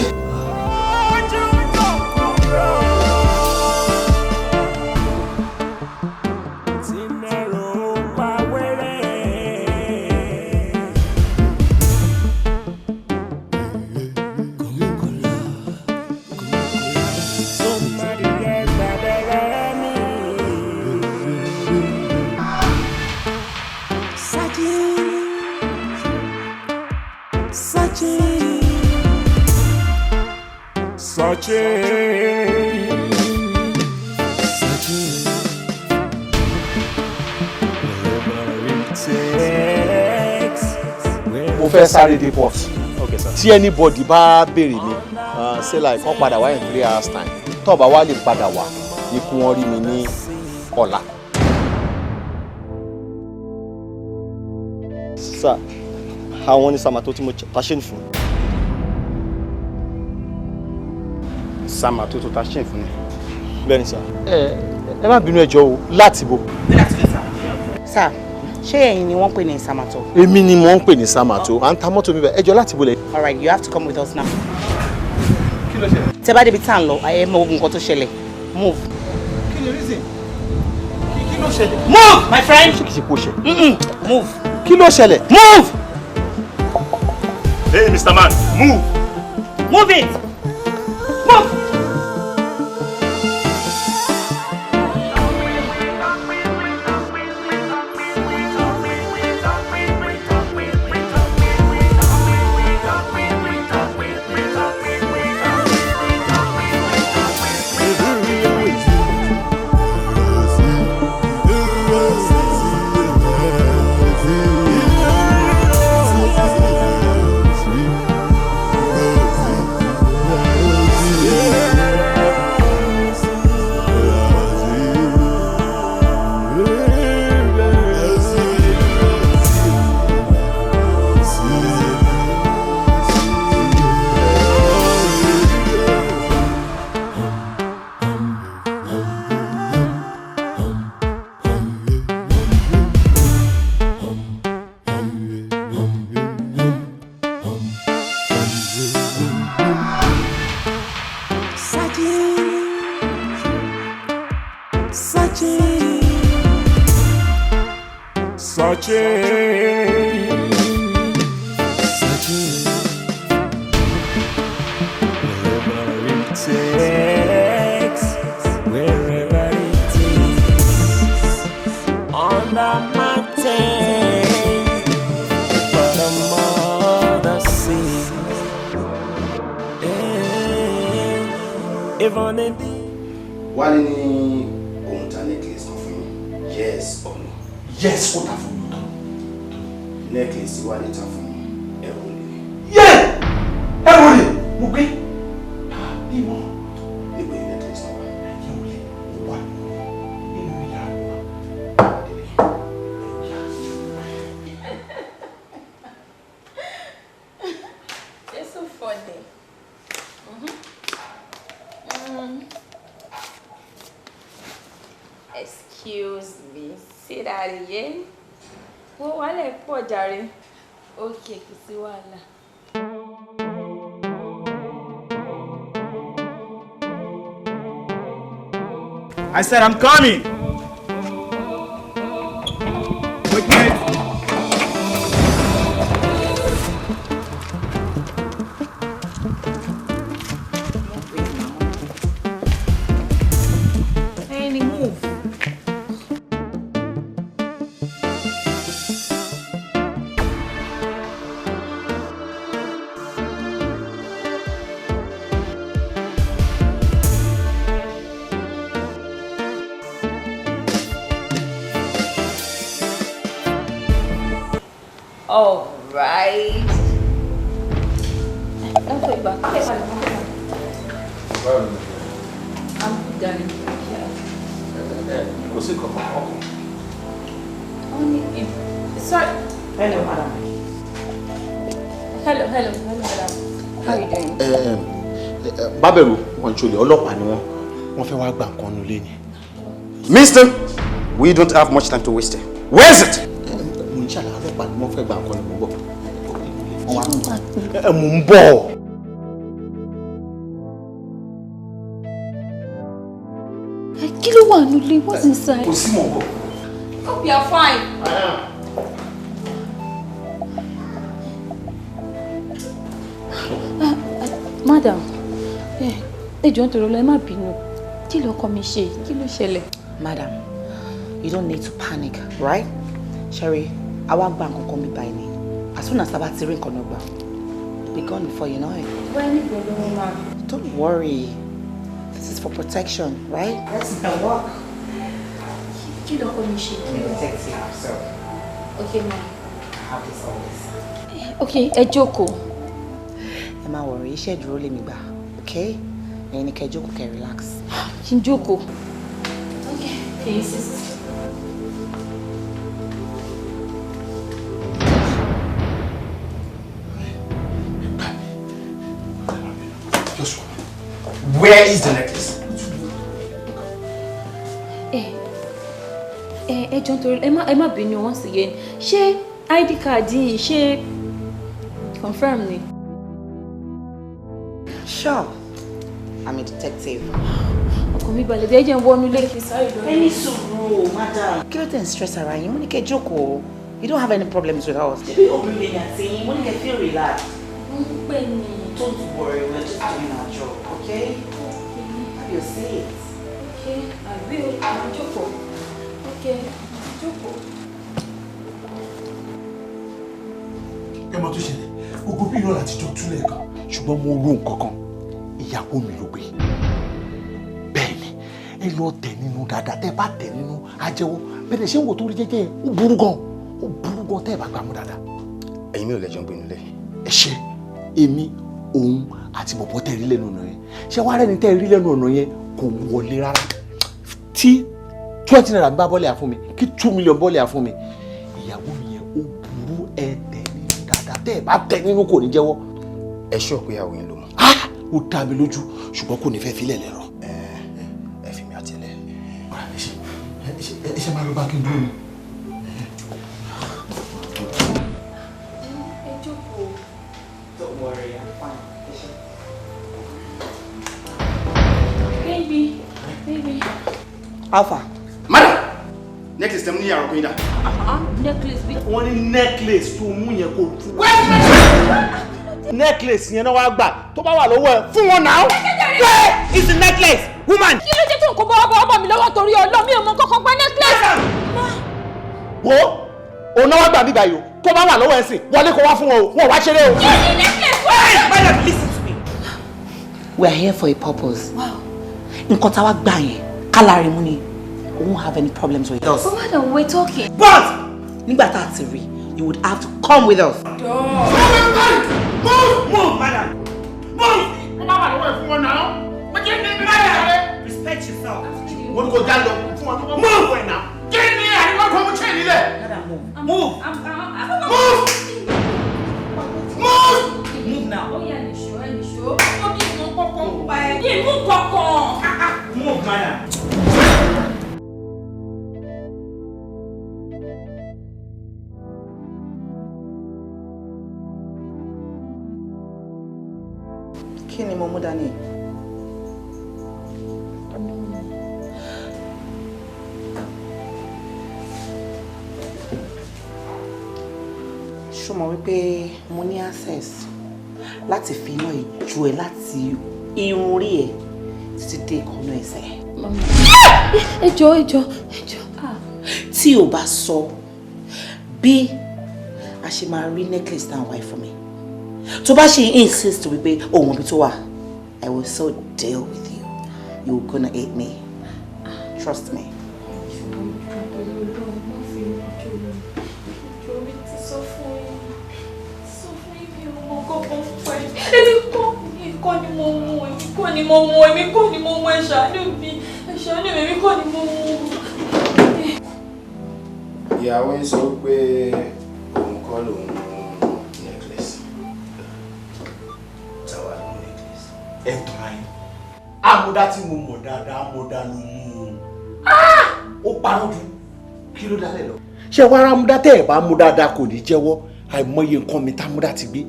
Speaker 1: mo fẹ́ sáré dé port.
Speaker 17: Okay, sir.
Speaker 1: Tí anybody bá béèrè mi say like kàn padà wá in 3 hours time tó bá wá lè padà wá ikú wọn rí mi ní ọ̀la.
Speaker 17: Sir, àwọn ní Samato tí mo ta ṣe fún. Samato tó ta ṣe fún ni. Bẹ́ẹ̀ni sir.
Speaker 1: Ẹ má bínú ẹjọ́ o láti bo.
Speaker 13: Sir, ṣé ẹ̀yin ni wọ́n pè ní Samato?
Speaker 1: Èmi ni mo ń pè ní Samato. À ń ta mọ́tò mi bẹ́ẹ̀ ẹjọ́ láti bo lẹ̀.
Speaker 13: All right, you have to come with us now.
Speaker 1: Kí ló ṣẹlẹ̀?
Speaker 13: Tẹ́ bá débi tá à ń lọ, ẹ mọ nǹkan tó ṣẹlẹ̀. Move.
Speaker 1: Kí ni reason? Kí ló ṣẹlẹ̀?
Speaker 13: Move, my friend.
Speaker 1: Ṣé kìí ṣe kó ṣe?
Speaker 13: Move.
Speaker 1: Kí ló ṣẹlẹ̀?
Speaker 13: Move.
Speaker 17: Hey, Mr. Man, move.
Speaker 13: Move it. Move.
Speaker 11: Wálé ní ohun ta necklace kan fún mi. Yes or no?
Speaker 1: Yes, ó ta fún mi.
Speaker 11: Necklace Wálé ta fún mi. Ẹ wò lè.
Speaker 1: Yeah! Ẹ wò lè. Mo gbé. Ìwọ.
Speaker 11: Níbo ni necklace náà wà?
Speaker 1: Ẹ wò lè. Wà nínú yàrá wa.
Speaker 3: You're so funny. Excuse me. Say that again. Wọ́n wá lè pọ̀ jàre. Okay, kò sí wàhálà.
Speaker 17: I said I'm coming. Wait, wait.
Speaker 13: Any move.
Speaker 3: All right. Don't put it back. Okay, I'm done.
Speaker 1: Kò sí kankan.
Speaker 3: Only sorry.
Speaker 13: Hello, madam.
Speaker 3: Hello, madam. How are you doing?
Speaker 1: Bábẹ̀rù wọn ṣolè ọlọ́pàá ni wọ́n fẹ́ wá gba nǹkan nulẹ̀ ni.
Speaker 11: Mister, we don't have much time to waste. Where is it?
Speaker 1: Mo ń ṣàlàyé ọlọ́pàá ni wọ́n fẹ́ gba nǹkan ni mo ń bọ̀. Mo ń bọ̀.
Speaker 3: Kí ló wà nílé? What's inside?
Speaker 1: Kò sí mọ̀ bọ̀.
Speaker 3: Hope you're fine. Madam, ẹ jọ̀ọ́ nítorí Ọlọ́run ẹ má bínú. Kí lọkọ mi ṣe? Kí ló ṣẹlẹ̀?
Speaker 13: Madam, you don't need to panic, right? Sherry, àwa gba nǹkan kan mi báyìí ni. As soon as a bá ti rí nǹkan náà gbà, be gone before you know it.
Speaker 3: Well,
Speaker 13: Don't worry. This is for protection, right? That's my work.
Speaker 3: Kí lọkọ mi ṣe?
Speaker 13: Protect yourself.
Speaker 3: Okay, ma.
Speaker 13: I have this always.
Speaker 3: Okay, ẹ jókòó.
Speaker 13: Ẹ má worry, iṣẹ́ ìdúró lè mi gbà, okay? Ẹ̀yin ni kẹ́ jókòó kẹ́ relax.
Speaker 3: Kí n jókòó. Okay, insist.
Speaker 11: Where is the necklace?
Speaker 3: Jọ̀ọ́ nítorí ẹ má bínú once again. Ṣé ID card yìí ṣé confirm ni?
Speaker 13: Sure. I'm a detective.
Speaker 3: Ọkàn mi balẹ̀ dé jẹ́ ń wọnú ilé kí n sáré lọ.
Speaker 13: Any sùúrù, madam. Kí ló tẹ̀ ń stress ara yín? Mo ní kẹ́ jókòó. You don't have any problems with us. Ṣé bí òun lè yàn sí yín? Mo ní kẹ́ feel relaxed.
Speaker 3: Pè ní.
Speaker 13: Don't worry, we're just doing our job, okay? Have your seat.
Speaker 3: Okay, I will. I'll jókòó. Okay, jókòó.
Speaker 1: Ẹ mọ̀ tó ṣẹlẹ̀, gbogbo bí ìrọ̀lá ti jọ túlẹ̀ kan, ṣùgbọ́n mo rò nǹkan kan, ìyàwó mi ló gbé. Bẹ́ẹ̀ ni, ẹ lọ tẹ̀ nínú dáadáa, tẹ́ bá tẹ̀ nínú ajẹ́wọ́, bẹ́ẹ̀ ṣé ń wò tó rí jẹ́jẹ́ ó burú gan tẹ́ bá gbà mú dáadáa.
Speaker 11: Ẹ̀yin mi ò lẹ́jọ́ ń gbé nílẹ̀.
Speaker 1: Ẹ ṣe, èmi, òun àti bọ̀bọ̀ tẹ́ rí lẹ́nu ọ̀nà yẹn. Ṣé wàá rẹ́ni tẹ́ rí lẹ́nu ọ̀nà yẹn kò wọlé rárá. Tí 20 naira bá bọ́ọ̀lì àfún mi, kí 2 million bọ́ọ̀lì àfún mi, ìyàwó mi yẹn ó burú ẹ tẹ̀ nínú dáadáa, tẹ́ bá tẹ̀ nínú kò ní jẹ́wọ́.
Speaker 11: Ẹ ṣọ́ pé àwọn yẹn ló mọ̀.
Speaker 1: Ó dá mi lójú ṣùgbọ́n kò ní fẹ́ filẹ̀ lẹ́rọ.
Speaker 11: Ẹ fi mi àtẹ̀lẹ́.
Speaker 1: Ẹ ṣe máa lọ bá kí n dúró ni.
Speaker 3: Ẹ jókòó.
Speaker 13: Don't worry, I'm fine.
Speaker 3: Baby.
Speaker 13: Alpha.
Speaker 11: Madam! Necklace tẹ̀ mú ní yàrá ọkùnrin dà.
Speaker 3: Necklace bí.
Speaker 1: Wọ́n ní necklace tó mú yẹn kó fún wa. Necklace yẹn náà wá gbà tó bá wà lọ́wọ́ ẹ̀ fún wọn náà.
Speaker 13: Where is the necklace, woman?
Speaker 3: Kí ló dé tó ń kó bọ́ mi lọ́wọ́ torí Ọlọ́run mi ò mọ kọ́kọ́ gba necklace.
Speaker 1: Wo òun náà wá gbà bíbá yìí o tó bá wà lọ́wọ́ ẹ̀ sìn wọlé kó wá fún wọn o wọn ò wá ṣeré o.
Speaker 3: Kí ni necklace wọ́n?
Speaker 13: Madam, listen to me. We are here for a purpose.
Speaker 3: Wow.
Speaker 13: Nǹkan tá a wá gbà yẹn kálá rẹ̀ mú ni. We won't have any problems with us.
Speaker 3: But madam, we're talking.
Speaker 13: But nígbà tá a ti rí, you would have to come with us.
Speaker 11: Move, madam. Move. Wọ́n bá wà lọ́wọ́ ẹ̀ fún wọn náà. Wọ́n jẹ́ ní madam. Respect yourself.
Speaker 1: Wọ́n kò já lọ fún wọn tó bá wọ́n fún ẹ̀ náà.
Speaker 11: Kí ni àríwá kan mú chain nílẹ̀?
Speaker 13: Madam, move.
Speaker 11: Move.
Speaker 3: Move.
Speaker 11: Move.
Speaker 13: Move now.
Speaker 3: Ó yá nìṣó. Ó bí ìmọ̀ kọ̀ọ̀kan pa ẹ̀. Ìmú kọ̀ọ̀kan.
Speaker 11: Move, madam.
Speaker 13: Kí ni mo mú dání? Ṣó mọ̀ wípé mo ní access láti fi iná ìjú ẹ láti irun orí ẹ títí dé ìkànnà ẹsẹ̀.
Speaker 3: Ẹ jọ̀ọ́.
Speaker 13: Tí o bá sọ bí a ṣe máa rí necklace náà wáyé fún mi. Tó bá ṣe insist wípé o mọ̀ bí tó wà, I will so deal with you. You're gonna hate me. Trust me.
Speaker 11: Ìyàwó ń sọ pé òun kọ́ lòun mú necklace. Táwa ló mú necklace.
Speaker 1: Ẹ tọ́ra yín. Amúdá tí mo mọ̀ dáadáa, amúdá ló mú un. Ó parọ́ jù. Kí ló dálẹ̀ lọ? Ṣé wàá rámúdá tẹ́ ẹ̀ bá mú dáadáa kò ní jẹ́wọ́? Àìmọye nǹkan mi támúdá ti gbé.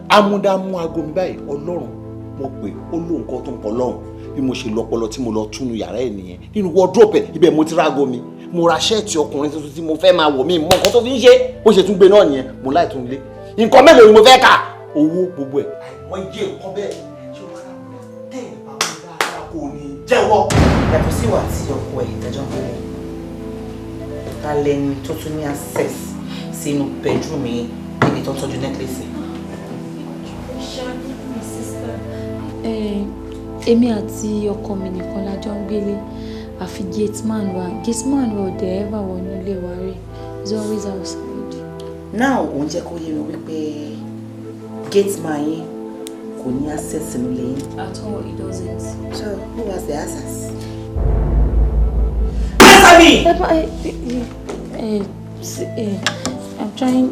Speaker 1: Amúdá mú aago mi báyìí, Ọlọ́run mo pè ó ló nǹkan tó ń pọ̀ lọ́run. Bí mo ṣe lọ́pọlọ tí mo lọ túnú yàrá ẹ̀ nìyẹn. Nínú wardrobe ẹ̀ ibẹ̀ mo ti ráago mi. Mo ra ṣẹ́ẹ̀tì ọkùnrin tuntun tí mo fẹ́ máa wọ̀ mí mọ nǹkan tó fi ń ṣe. Bó ṣe tún gbé náà nìyẹn, mo láì tún lé. Nǹkan mélòó ni mo fẹ́ kà? Owó gbogbo ẹ̀. Àìmọye nǹkan bẹ́ẹ̀. Ṣé wàá rámúdá tẹ́ ẹ̀ bá mú dáadáa kò ní jẹ́wọ́?
Speaker 13: Yàtọ̀ sí wà tí ọkọ ẹ̀ ìtẹ́jọ́ ń gbélé. Ta lẹni tó tún ní access sínú bedroom yìí níbi tó ń tọ́jú necklace.
Speaker 3: Èmi àti ọkọ mi nìkan la jọ ń gbélé. Àfi gateman wa ò dẹ̀ ever wọnú ilé wa rí. He's always outside.
Speaker 13: Now òun jẹ́ kó yé mi wípé gate man yín kò ní access sínú ilé yín.
Speaker 3: At all, he doesn't.
Speaker 13: So, who has the access? Answer me!
Speaker 3: I'm trying.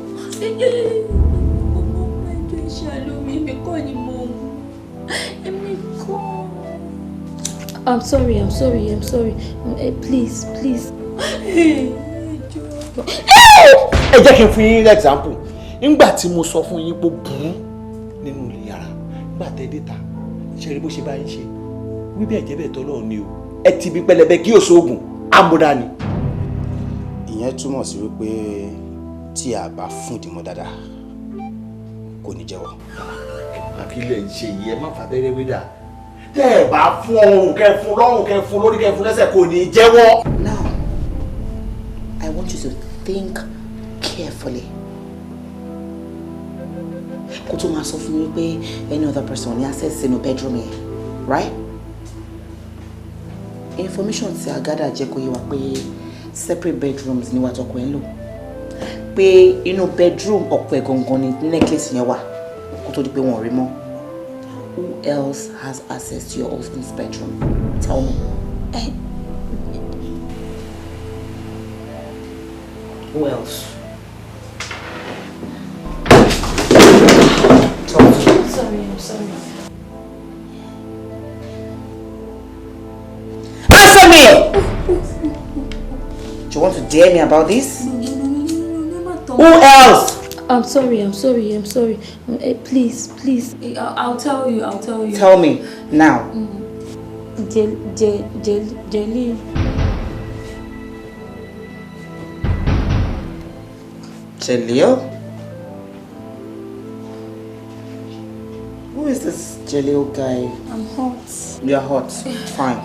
Speaker 3: I'm sorry. Please.
Speaker 1: Ẹ jẹ́ kí n fún yín example. Nígbà tí mo sọ fún yín pé burú nínú ilé yàrá, nígbà tẹ́ dé ta, ṣe rí bó ṣe bá yín ṣe. Wí bẹ́ẹ̀ jẹ́ bẹ́ẹ̀ tọ́lọ́run ni o. Ẹ ti bí pẹlẹbẹ kí òṣoògùn amúdá ni.
Speaker 11: Ìyẹn túmọ̀ sí wípé tí a bá fún ìdìmọ̀ dáadáa kò ní jẹ́wọ́.
Speaker 1: Àkílẹ̀ ń ṣe yìí ẹ má fà bẹ́rẹ̀ wí dà. Tẹ́ ẹ bá fún ọrùn kẹ́ fún lọ́rùn kẹ́ fún lórí kẹ́ fún lẹ́sẹ̀ kò ní jẹ́wọ́.
Speaker 13: Now, I want you to think carefully. Kó tó máa sọ fún mi pé any other person ní access sínú bedroom yẹn, right? Information tí a gather jẹ́ kó yé wa pé separate bedrooms ni wà tọkọ ẹ̀ ń lò. Pé inú bedroom ọ̀pọ̀ ẹ̀ gangan ni necklace yẹn wà kó tó di pé wọ́n rí mọ́. Who else has access to your husband's bedroom? Tell me. Who else?
Speaker 3: I'm sorry.
Speaker 13: Answer me! Do you want to dare me about this?
Speaker 3: No,
Speaker 13: Who else?
Speaker 3: I'm sorry. Please. I'll tell you.
Speaker 13: Tell me now.
Speaker 3: Jelly.
Speaker 13: Jaleel? Who is this Jaleel guy?
Speaker 3: I'm hot.
Speaker 13: You're hot. Fine.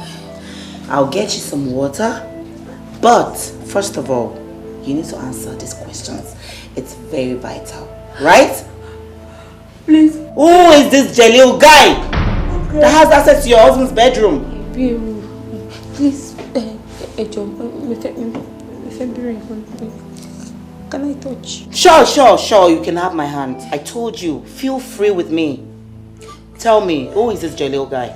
Speaker 13: I'll get you some water. But first of all, you need to answer these questions. It's very vital. Right?
Speaker 3: Please.
Speaker 13: Who is this Jaleel guy that has access to your husband's bedroom?
Speaker 3: Please. Can I touch?
Speaker 13: Sure. You can have my hand. I told you. Feel free with me. Tell me, who is this Jaleel guy?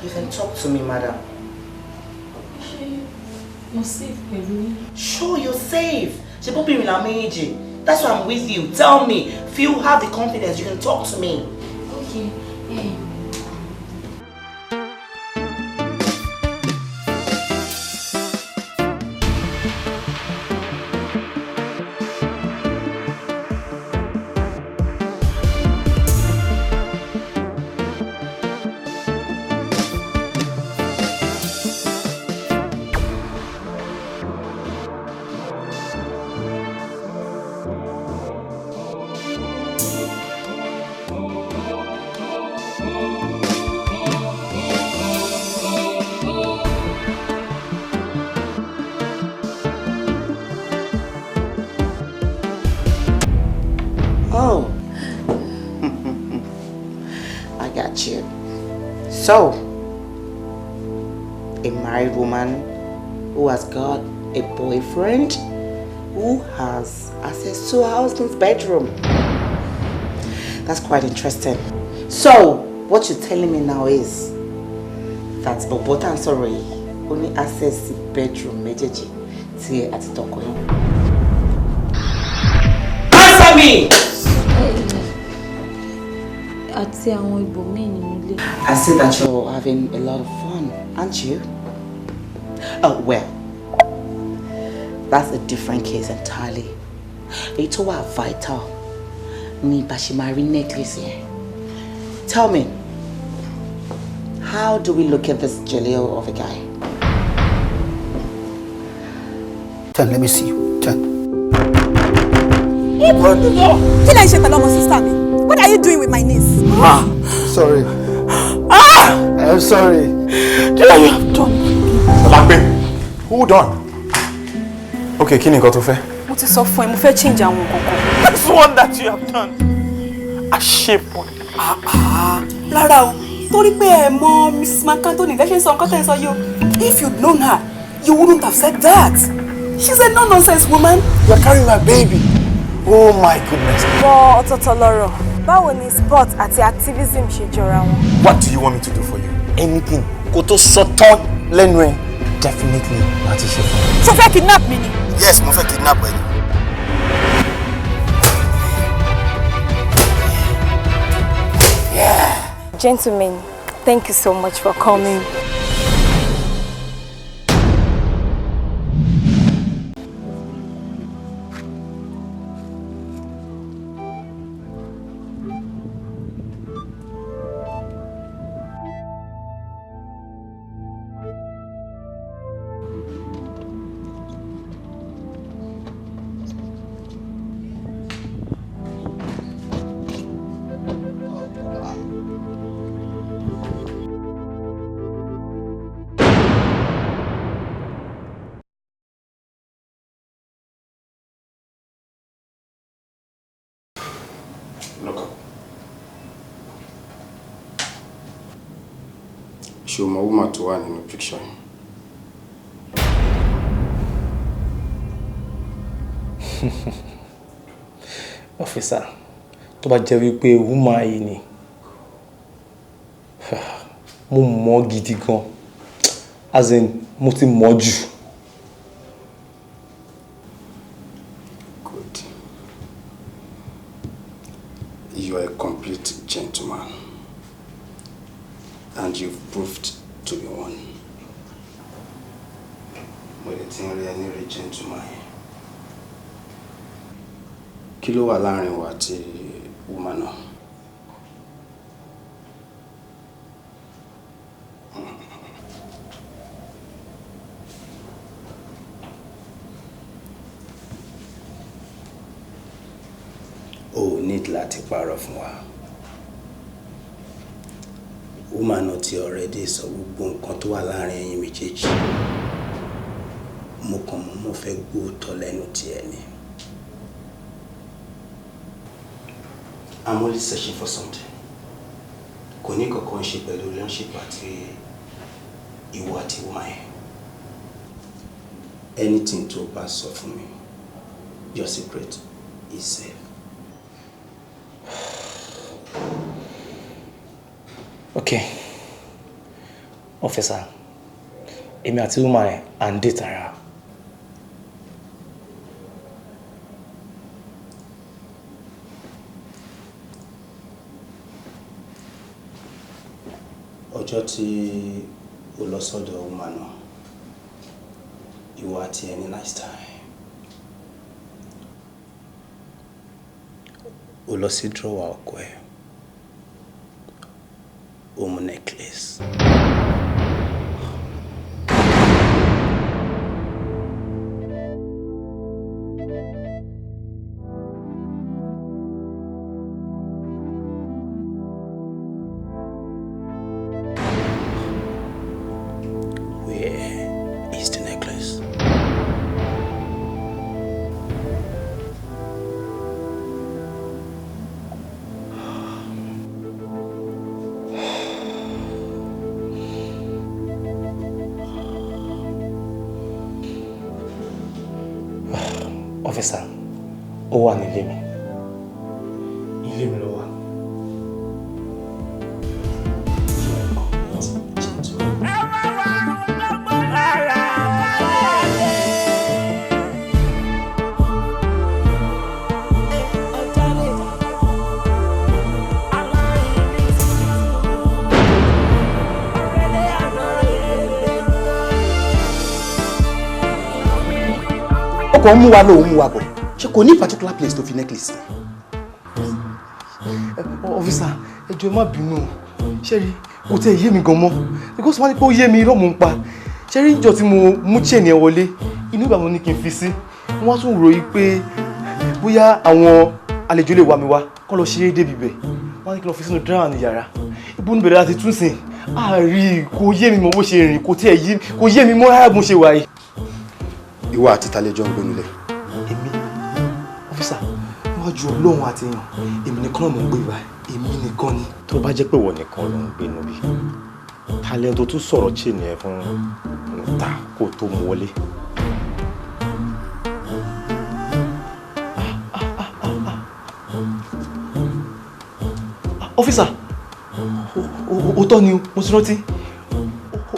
Speaker 13: You can talk to me, madam.
Speaker 3: You're safe, baby.
Speaker 13: Sure, you're safe. That's why I'm with you. Tell me, feel have the confidence. You can talk to me.
Speaker 3: Okay.
Speaker 13: Oh. I got you. So, a married woman who has got a boyfriend who has access to her husband's bedroom. That's quite interesting. So, what you're telling me now is that Bobota and Sorry only access the bedroom mejeji ti ati toko yin. Answer me!
Speaker 3: I said
Speaker 13: that you're having a lot of fun, aren't you? Oh, well, that's a different case entirely. It's all vital. Ni Bashimari necklace here. Tell me, how do we look at this Jaleel of a guy?
Speaker 11: Turn, let me see you. Turn.
Speaker 9: Open the door! What are you doing with my niece?
Speaker 4: Sorry. I'm sorry.
Speaker 9: You have done.
Speaker 4: Hold on. Okay, kí ni nǹkan tó fẹ́?
Speaker 9: Mo ti sọ fún ẹ, mo fẹ́ change àwọn nǹkan. That's one that you have done. A shape one. Lára o, torí pé ẹ mọ̀ Mrs. McAntony lẹ́ṣẹ̀ sọ nǹkan tẹ́ sọ yìí o. If you'd known her, you wouldn't have said that. She's a no-nonsense woman.
Speaker 4: You're carrying my baby. Oh my goodness.
Speaker 6: Bọ́ ọ̀tọ̀ọ̀tọ̀ lọ́rọ̀. Báwo ni sport àti activism ṣe jọra wọn?
Speaker 4: What do you want me to do for you? Anything. Kó tó sọ tán lẹ́nu ẹ̀. Definitely láti ṣe fún mi.
Speaker 6: Ṣo fẹ́ kidnap mi ni?
Speaker 4: Yes, mo fẹ́ kidnap ẹ.
Speaker 6: Gentlemen, thank you so much for coming.
Speaker 18: Ṣé o mọ woman tó wà nínú picture yìí?
Speaker 4: Officer, tó bá jẹ́ wípé woman yìí ni, mo mọ̀ gidi gan. As in, mo ti mọ̀ jù.
Speaker 18: Good. You are a complete gentleman. And you've proved to be one. But the thing really a gentleman. Kí ló wà láàrin wa àti woman náà? O need láti parọ́ fún wa. Woman náà ti already sọ gbogbo nǹkan tó wà láàrin ẹ̀yin méjèèjì. Mo fẹ́ gbóòótọ́ lẹ́nu tiẹ̀ ni. I'm only searching for something. Kò ní kankan ṣe pẹ̀lú relationship àti ìwọ àti woman yẹn. Anything tó bá sọ fún mi, your secret is safe.
Speaker 4: Okay. Officer, èmi àti woman yẹn à ń date ara.
Speaker 18: Ọjọ́ tí o lọ sọ́dọ̀ woman náà, ìwọ àti ẹni nice time. O lọ sí drawer ọkọ ẹ̀. O mú necklace. Where is the necklace?
Speaker 4: Officer, ó wà nílé mi. Ilé mi ló wà.
Speaker 1: Ọkọ̀ mú wa lọ mú wa bọ̀. Ṣé kò ní particular place tó fi necklace?
Speaker 7: Officer, ẹ jọ̀ọ́ má bínú. Ṣé rí kò tẹ́ yé mi gan mọ́. Because wọ́n ní pé ó yé mi irọ́ mò ń pa. Ṣé rí ìjọ tí mo mú chain yẹn wọlé, inú ìgbà mo ní kí n fi sí. Wọ́n tún ròyìn pé bóyá àwọn àlejò lè wá mi wá kọ́ lọ ṣeré débi bẹ̀. Wọ́n ní kí n lọ fi sínú drawer ní yàrá. Ibo níbẹ̀rẹ̀ láti tún sìn. Àárí kò yé mi mọ́ bó ṣe rìn, kò yé mi mọ́ rárá bó ṣe wà yìí.
Speaker 18: Ìwọ àti talejò ń gbénu lẹ̀.
Speaker 7: Èmi, officer, níwájú Ọlọ́run àti èèyàn, èmi nìkan mò ń gbé ibà, èmi nìkan ni.
Speaker 4: Tó bá jẹ́ pé ìwọ nìkan ló ń gbé inú bí, talent tó tún sọ̀rọ̀ chain yẹn fún ta kó tó mú wọlé.
Speaker 14: Officer, òótọ́ ni mo ti rántí.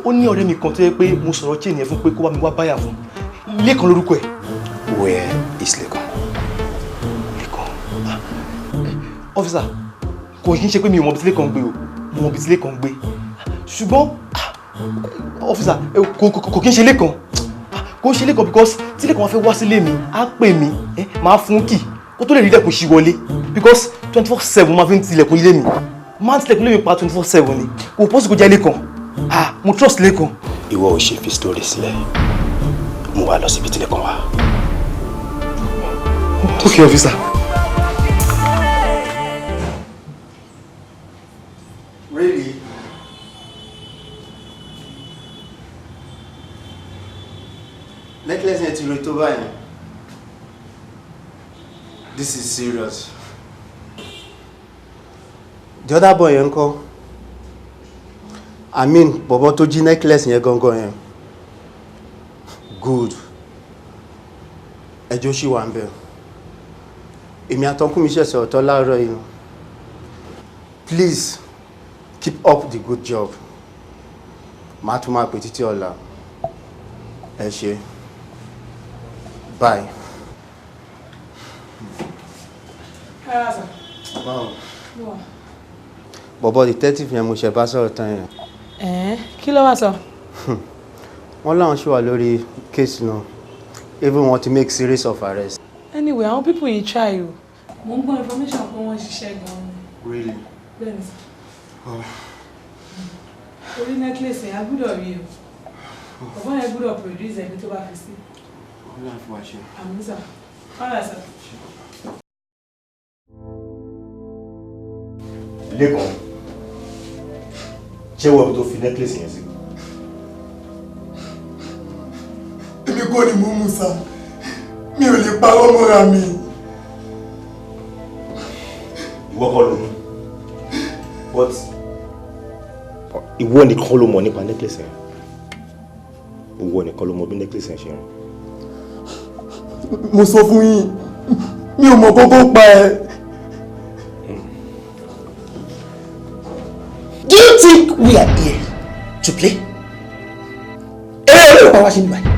Speaker 14: Ó ní ọ̀rẹ́ mi kan tó yẹ pé mo sọ̀rọ̀ chain yẹn fún pé kó bá mi wá báyà fún. Lékan lórúkọ ẹ̀.
Speaker 18: Where is Lékan?
Speaker 14: Officer, kò kí n ṣe pé mi ò mọ bí tí Lékan gbé o, mo mọ bí tí Lékan gbé. Ṣùgbọ́n officer, kò kí n ṣe Lékan. Kò ń ṣe Lékan because tí Lékan wá fẹ́ wá sílé mi, á pè mí, máa fún key kó tó lè rí ilẹ̀kùn ṣí wọlé because 24/7 máa fi ń tilẹ̀kùn ilé mi. Máa ń tilẹ̀kùn ilé mi pa 24/7 ni. Kò pọ́sì kó jẹ́ Lékan. Mo trust Lékan.
Speaker 18: Ìwọ ò ṣe fi story sílẹ̀. Mo wá lọ síbi tí Lékan wà.
Speaker 14: Okay, officer.
Speaker 18: Really? Necklace yẹn ti ro tó báyìí. This is serious. The other boy yẹn ńkọ́? I mean, bọ̀bọ̀ tó jí necklace yẹn gangan yẹn. Good. Ẹjọ́ ṣì wà ń bẹ̀. Èmi àtọkùn mi ṣẹ̀ṣẹ̀ ọ̀tọ̀ láàárọ̀ yìí. Please keep up the good job. Màá tún máa pè títí ọ̀la. Ẹ ṣé. Bye. Wow. Bọ̀bọ̀ detective yẹn mo ṣe bá sọ̀rọ̀ tán yẹn.
Speaker 5: Kí ló wá sọ?
Speaker 18: Wọ́n láwọn ṣì wà lórí case náà. Even want to make series of arrests.
Speaker 5: Anyway, àwọn people yìí try o. Mo ń gbọ́ information pé wọ́n ṣiṣẹ́ gan-an.
Speaker 18: Really?
Speaker 5: Bẹ́ẹ̀ni. Orí necklace yẹn a gbọ́dọ̀ rí o. Bàbá yẹn gbọ́dọ̀ produce ẹbí tó bá fi sí. Àmì sà. Fọ́nà sà.
Speaker 17: Lékan, ṣé wọ́n tó fi necklace yẹn sí?
Speaker 19: Èmi kọ́ ni mo mú sá. Mi ò lè parọ́ mọ́ra mi.
Speaker 17: Ìwọ kọ́ ló mú. But ìwọ nìkan ló mọ̀ nípa necklace yẹn. Ìwọ nìkan ló mọ̀ bí necklace yẹn ṣe rìn.
Speaker 19: Mo sọ fún yín, mi ò mọ̀ kókó pa ẹ.
Speaker 11: Do you think we are here to play? Ẹ ẹ wá ṣe ní báyìí.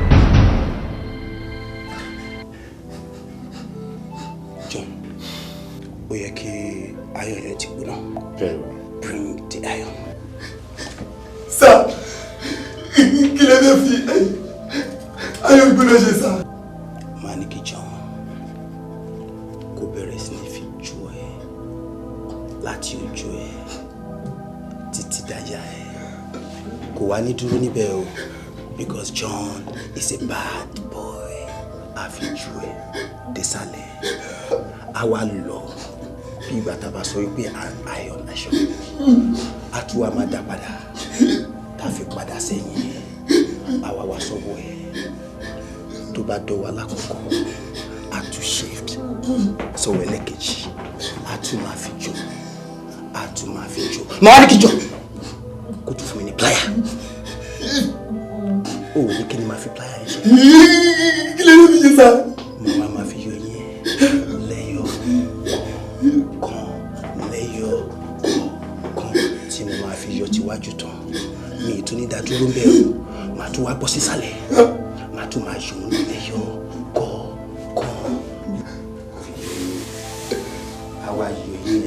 Speaker 11: John, ó yẹ kí ayọ̀ rẹ ti gbóná.
Speaker 17: Very well.
Speaker 11: Bring the iron.
Speaker 19: Sir, kí lè fẹ́ fi ayọ̀ gbóná ṣe sá?
Speaker 11: Máa ní kí John kó bẹ̀rẹ̀ sí ní fi jó ẹ láti ojú ẹ títí dáyà ẹ. Kò wá ní dúró níbẹ̀ o because John is a bad boy. Àfi jó ẹ désàlẹ̀. A wá lọ bí ìgbà tá a bá sọ wípé iron aṣọ. A tún wá máa dá padà. Tá a fi padà sẹ́yìn. Àwa wá sọ́wọ́ ẹ. Tó bá dọ̀wọ́ alákọ̀ọ́kọ́, a tún shift. Sọ̀wọ́ ẹlẹ́kejì, a tún máa fi jó. A tún máa fi jó. Màá ní kí jọ. Kó tún fún mi ní plier. Ó ní kí ni máa fi plier yẹn ṣe.
Speaker 19: Kí lè fi ṣe sá?
Speaker 11: Mo máa fi yọ yẹn lẹ́yọ̀ kan lẹ́yọ̀ kan tí mo máa fi yọ tiwájú tán. Mi ì tún ní dádúró ń bẹ̀ o. Màá tún wá bọ́ sísàlẹ̀. Màá tún máa yọ lẹ́yọ̀ kọ̀ọ̀kan. Àwa yọ yín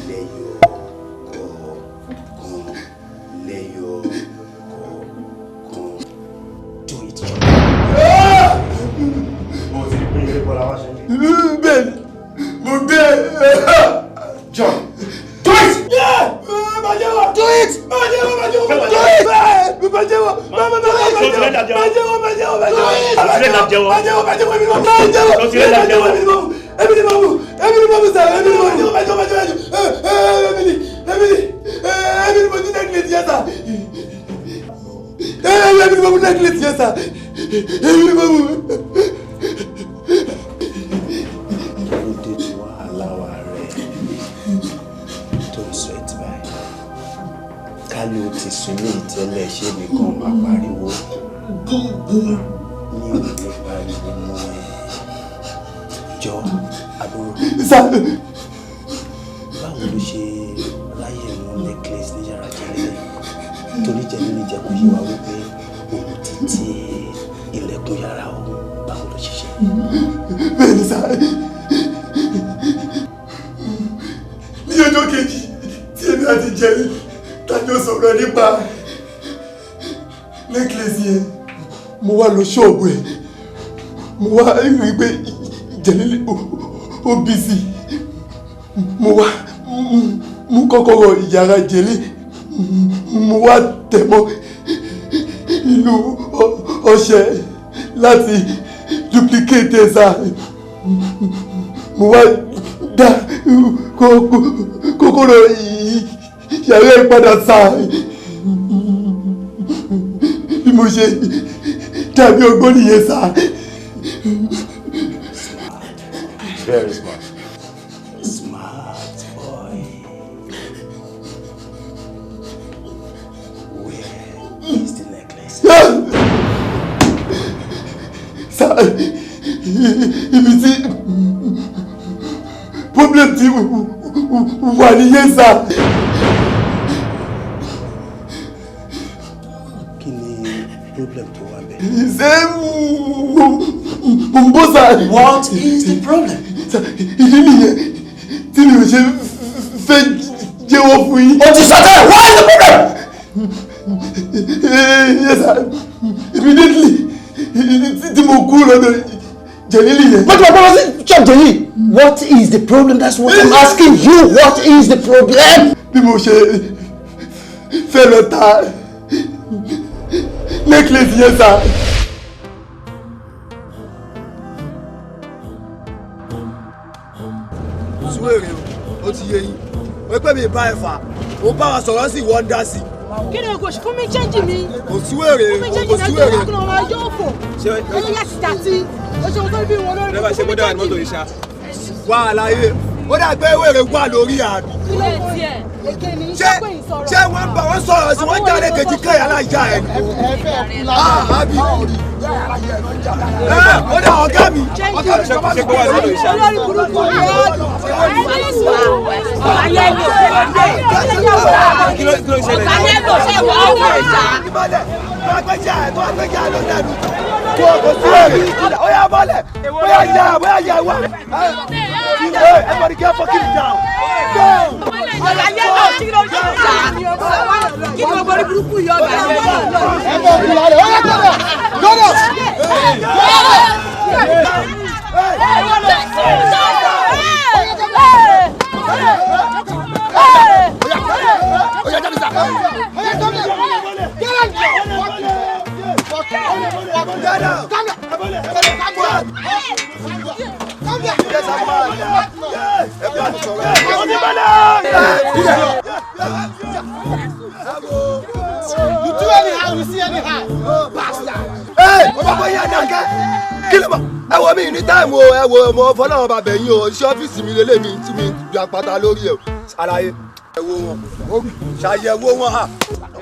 Speaker 11: lẹ́yọ̀ kọ̀ọ̀kan lẹ́yọ̀ kọ̀ọ̀kan. Do it, John.
Speaker 19: Bẹ́ẹ̀ni, mo gbé.
Speaker 11: John,
Speaker 19: do it! Bàjẹ́wọ̀! Do it! Bàjẹ́wọ̀! Bàjẹ́wọ̀! Do it! Bàjẹ́wọ̀! Èmi ni mo mú sẹ́yìn, èmi ni mo mú necklace yẹn sá. Èmi ni mo mú necklace yẹn sá. Èmi ni mo mú.
Speaker 11: Kálí o ti sùn ní ìtẹ́lẹ̀ ṣé mi kan máa pariwo. Mi ò lè pariwo mọ́ ẹ. Jọ àbúrò. Báwo ló ṣe
Speaker 18: necklace ní yàrá jẹ́lẹ́lẹ́ torí jẹ́lẹ́lẹ́ jẹ́ kó yé wa wípé òun ti ti ilẹ̀kùn yàrá òun báwo ló ṣiṣẹ́.
Speaker 19: bẹ́ẹ̀ ni sá ní ọjọ́ kejì tí èmi àti jẹ́lí tájọ́ sọ̀rọ̀ nípa necklace yẹn mo wá lọ ṣọ́ọ̀bù ẹ̀ mo wá rí pé jẹ́lí ó bí sí mo wá mú kọ́kọ́rọ́ yàrá jẹ́lí mo wá tẹ̀ mọ́ inú ọṣẹ láti duplicate ẹ̀ sá mo wá dá kọ́kọ́rọ́ yàrá ẹ̀ padà sá bí mo ṣe dàbí ọgbọ́n nìyẹn sá.
Speaker 17: Very smart.
Speaker 18: Smart boy. Where is the necklace?
Speaker 19: Sá ibi tí problem ti wà nìyẹn sá.
Speaker 18: Kí ni problem tó wà bẹ́ẹ̀?
Speaker 19: Ṣé Mbosa?
Speaker 18: What is the problem?
Speaker 19: Ìdí nìyẹn tí mi ò ṣe fẹ́ jẹ́wọ́ fún yín.
Speaker 18: O ti sọ tẹ́lẹ̀, what is the problem?
Speaker 19: Yes sir, immediately tí mo kú lọ́dọ̀ Jẹ̀lílì yẹn.
Speaker 18: But my brother Chop Jẹ̀lí, what is the problem? That's what I'm asking you. What is the problem?
Speaker 19: Bí mo ṣe fẹ́ lọ ta necklace yẹn sá.
Speaker 20: Suwere o ti yé yín o pé mi bá ẹ fà o bá wa sọ̀rọ̀ sí ìwọ ń dá sí.
Speaker 5: Kí ni kò sí fún mi chẹ́ǹjì mi?
Speaker 20: Kò Suwere
Speaker 5: fún mi chẹ́ǹjì náà jẹ́ ọkùnrin ọmọ ẹjọ́ òfò. Ẹyẹ yá ti dàtí. O ṣe tó bí wọn lórí.
Speaker 20: Ẹ bá ṣe kó dára ní mọ́tò yìí ṣá. Wà á láyé ó dà pé wèrè wà lórí àbí.
Speaker 5: Kí ló tiẹ̀?
Speaker 20: Ṣé wọ́n bá wọn sọ̀rọ̀ sí wọ́n jáde kejì kẹ́yà láìjà ẹ̀ ni? Àbí ó dà ọ̀gá mi. Ọ̀gá mi sọ́kọ́ ṣe kó wà lórí ìṣá.
Speaker 5: Olórí burúkú ni ọ́.
Speaker 20: Kí ló ṣẹlẹ̀?
Speaker 5: Ọ̀gá yẹn lò ṣe wọ́n ọ̀gá ìṣá.
Speaker 20: Tó agbẹ́jà ló lẹ́nu. Kó o kò sí èrè. Ó yá bọ́lẹ̀. Bóyá yà wá. Everybody get fucking down.
Speaker 5: Ọ̀gá yẹn lò sí ló ṣe ìṣá. Kí ni mo borí burúkú yọ ọ̀gá yẹn lò?
Speaker 19: Ẹ bọ̀ bí wàá rẹ̀ ó yẹ kọ́dọ̀ kọ́dọ̀.
Speaker 20: You do anyhow, you see anyhow. Bastard. Hey, ọba kò yá dàgẹ́. Kí ló bọ̀? Ẹ wo mi ní táìmù o, ẹ wo ọmọ fọlọ́wọ́n bàbá yín o, iṣẹ́ ọ́fíìsì mi lélẹ̀ mi tí mi ju àpáta lórí ẹ̀ o. Àlàyé ẹ wo wọn, ṣàyẹ̀wò wọn hàn.